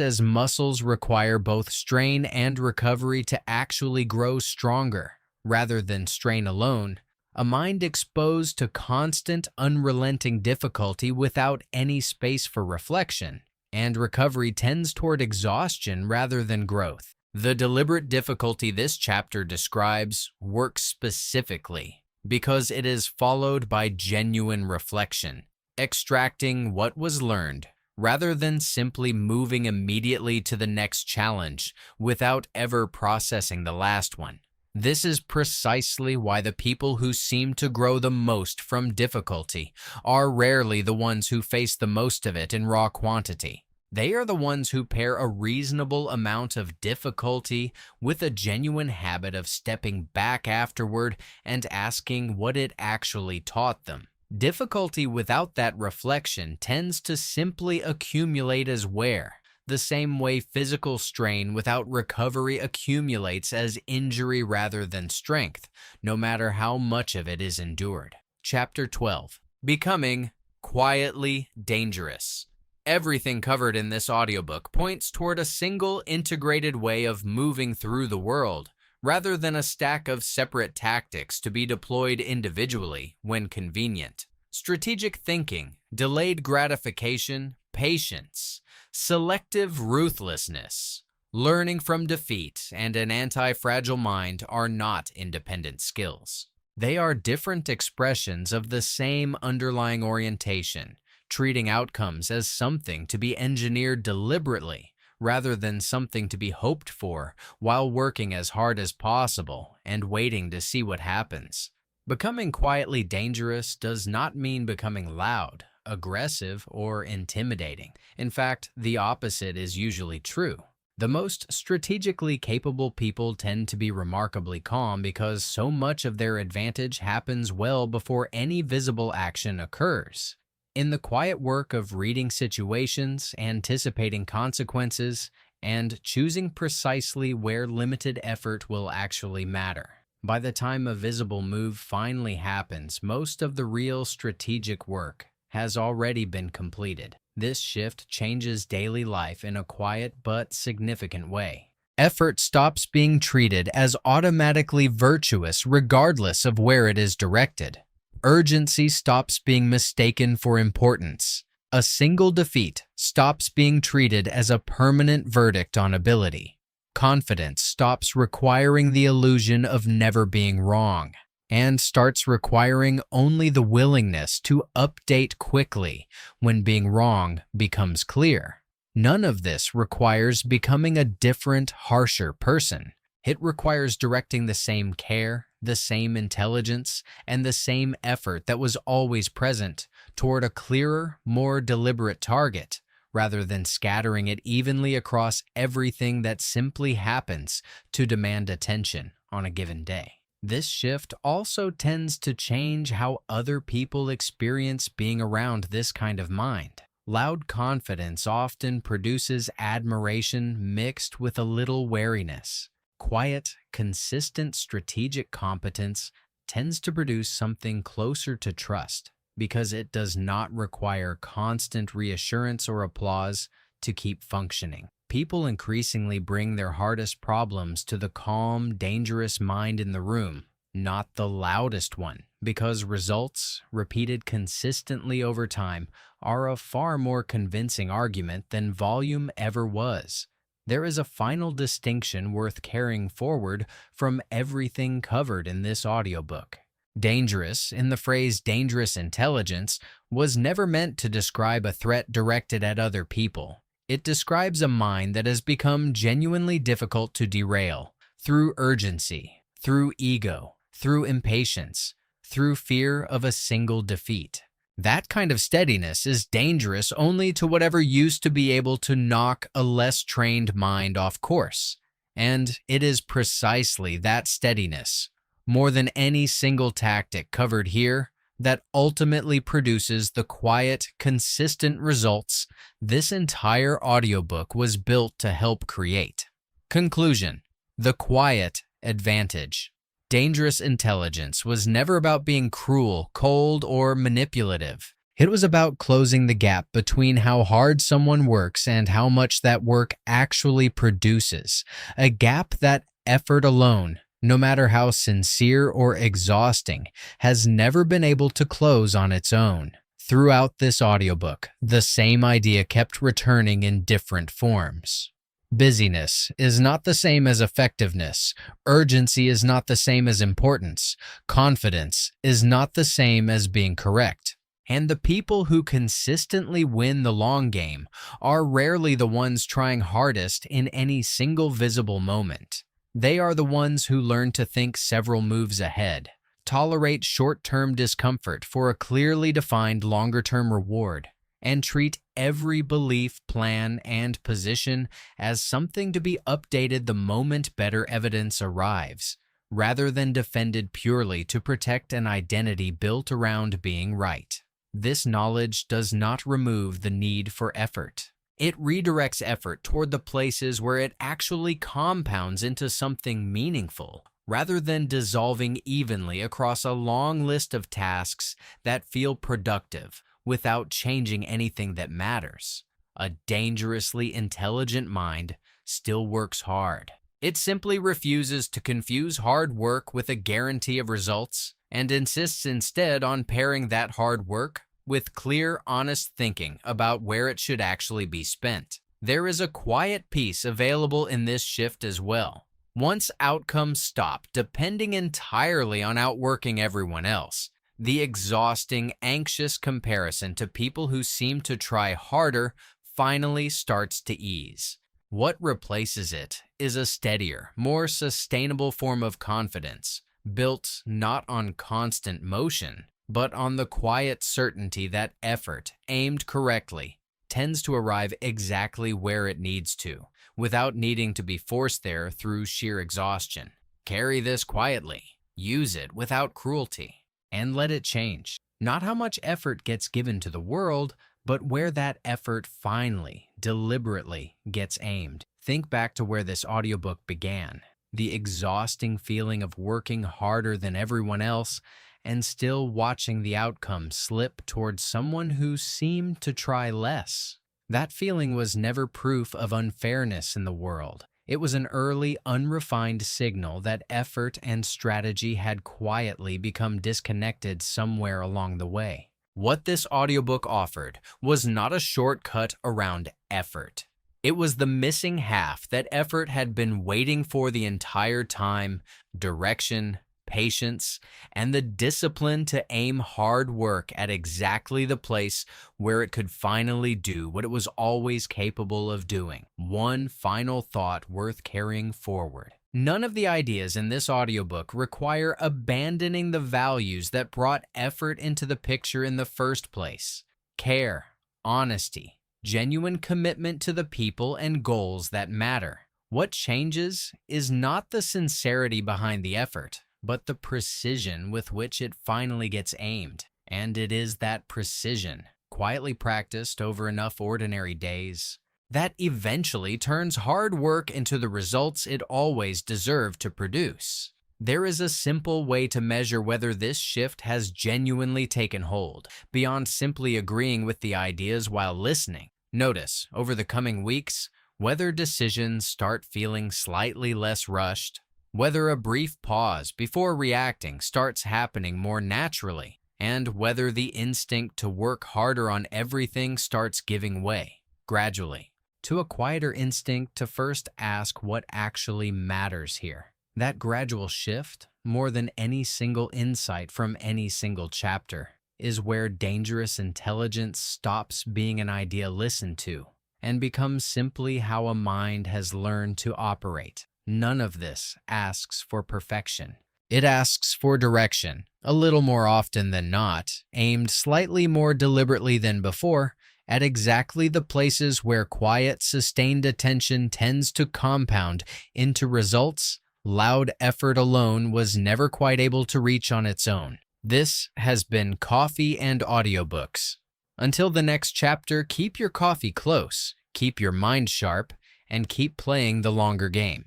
as muscles require both strain and recovery to actually grow stronger, rather than strain alone, a mind exposed to constant, unrelenting difficulty without any space for reflection and recovery tends toward exhaustion rather than growth. The deliberate difficulty this chapter describes works specifically because it is followed by genuine reflection, extracting what was learned, rather than simply moving immediately to the next challenge without ever processing the last one. This is precisely why the people who seem to grow the most from difficulty are rarely the ones who face the most of it in raw quantity. They are the ones who pair a reasonable amount of difficulty with a genuine habit of stepping back afterward and asking what it actually taught them. Difficulty without that reflection tends to simply accumulate as wear, the same way physical strain without recovery accumulates as injury rather than strength, no matter how much of it is endured. Chapter 12. Becoming quietly dangerous. Everything covered in this audiobook points toward a single integrated way of moving through the world, rather than a stack of separate tactics to be deployed individually when convenient. Strategic thinking, delayed gratification, patience, selective ruthlessness, learning from defeat, and an anti-fragile mind are not independent skills. They are different expressions of the same underlying orientation, treating outcomes as something to be engineered deliberately rather than something to be hoped for while working as hard as possible and waiting to see what happens. Becoming quietly dangerous does not mean becoming loud, aggressive, or intimidating. In fact, the opposite is usually true. The most strategically capable people tend to be remarkably calm because so much of their advantage happens well before any visible action occurs. In the quiet work of reading situations, anticipating consequences, and choosing precisely where limited effort will actually matter. By the time a visible move finally happens, most of the real strategic work has already been completed. This shift changes daily life in a quiet but significant way. Effort stops being treated as automatically virtuous regardless of where it is directed. Urgency stops being mistaken for importance. A single defeat stops being treated as a permanent verdict on ability. Confidence stops requiring the illusion of never being wrong and starts requiring only the willingness to update quickly when being wrong becomes clear. None of this requires becoming a different, harsher person. It requires directing the same care, the same intelligence, and the same effort that was always present toward a clearer, more deliberate target, rather than scattering it evenly across everything that simply happens to demand attention on a given day. This shift also tends to change how other people experience being around this kind of mind. Loud confidence often produces admiration mixed with a little wariness. Quiet, consistent strategic competence tends to produce something closer to trust because it does not require constant reassurance or applause to keep functioning. People increasingly bring their hardest problems to the calm, dangerous mind in the room, not the loudest one, because results, repeated consistently over time, are a far more convincing argument than volume ever was. There is a final distinction worth carrying forward from everything covered in this audiobook. Dangerous, in the phrase dangerous intelligence, was never meant to describe a threat directed at other people. It describes a mind that has become genuinely difficult to derail through urgency, through ego, through impatience, through fear of a single defeat. That kind of steadiness is dangerous only to whatever used to be able to knock a less trained mind off course. And it is precisely that steadiness, more than any single tactic covered here, that ultimately produces the quiet, consistent results this entire audiobook was built to help create. Conclusion: the quiet advantage. Dangerous intelligence was never about being cruel, cold, or manipulative. It was about closing the gap between how hard someone works and how much that work actually produces, a gap that effort alone, no matter how sincere or exhausting, has never been able to close on its own. Throughout this audiobook, the same idea kept returning in different forms. Busyness is not the same as effectiveness. Urgency is not the same as importance. Confidence is not the same as being correct. And the people who consistently win the long game are rarely the ones trying hardest in any single visible moment. They are the ones who learn to think several moves ahead, tolerate short-term discomfort for a clearly defined longer-term reward, and treat every belief, plan, and position as something to be updated the moment better evidence arrives, rather than defended purely to protect an identity built around being right. This knowledge does not remove the need for effort. It redirects effort toward the places where it actually compounds into something meaningful, rather than dissolving evenly across a long list of tasks that feel productive without changing anything that matters. A dangerously intelligent mind still works hard. It simply refuses to confuse hard work with a guarantee of results and insists instead on pairing that hard work with clear, honest thinking about where it should actually be spent. There is a quiet peace available in this shift as well. Once outcomes stop depending entirely on outworking everyone else, the exhausting, anxious comparison to people who seem to try harder finally starts to ease. What replaces it is a steadier, more sustainable form of confidence, built not on constant motion, but on the quiet certainty that effort, aimed correctly, tends to arrive exactly where it needs to, without needing to be forced there through sheer exhaustion. Carry this quietly, use it without cruelty, and let it change. Not how much effort gets given to the world, but where that effort finally, deliberately gets aimed. Think back to where this audiobook began. The exhausting feeling of working harder than everyone else and still watching the outcome slip towards someone who seemed to try less. That feeling was never proof of unfairness in the world. It was an early, unrefined signal that effort and strategy had quietly become disconnected somewhere along the way. What this audiobook offered was not a shortcut around effort. It was the missing half that effort had been waiting for the entire time: direction, patience, and the discipline to aim hard work at exactly the place where it could finally do what it was always capable of doing. One final thought worth carrying forward. None of the ideas in this audiobook require abandoning the values that brought effort into the picture in the first place: care, honesty, genuine commitment to the people and goals that matter. What changes is not the sincerity behind the effort, but the precision with which it finally gets aimed. And it is that precision, quietly practiced over enough ordinary days, that eventually turns hard work into the results it always deserved to produce. There is a simple way to measure whether this shift has genuinely taken hold, beyond simply agreeing with the ideas while listening. Notice, over the coming weeks, whether decisions start feeling slightly less rushed, whether a brief pause before reacting starts happening more naturally, and whether the instinct to work harder on everything starts giving way, gradually, to a quieter instinct to first ask what actually matters here. That gradual shift, more than any single insight from any single chapter, is where dangerous intelligence stops being an idea listened to and becomes simply how a mind has learned to operate. None of this asks for perfection. It asks for direction, a little more often than not, aimed slightly more deliberately than before, at exactly the places where quiet, sustained attention tends to compound into results Loud effort alone was never quite able to reach on its own. This has been Coffee and Audiobooks. Until the next chapter, keep your coffee close, keep your mind sharp, and keep playing the longer game.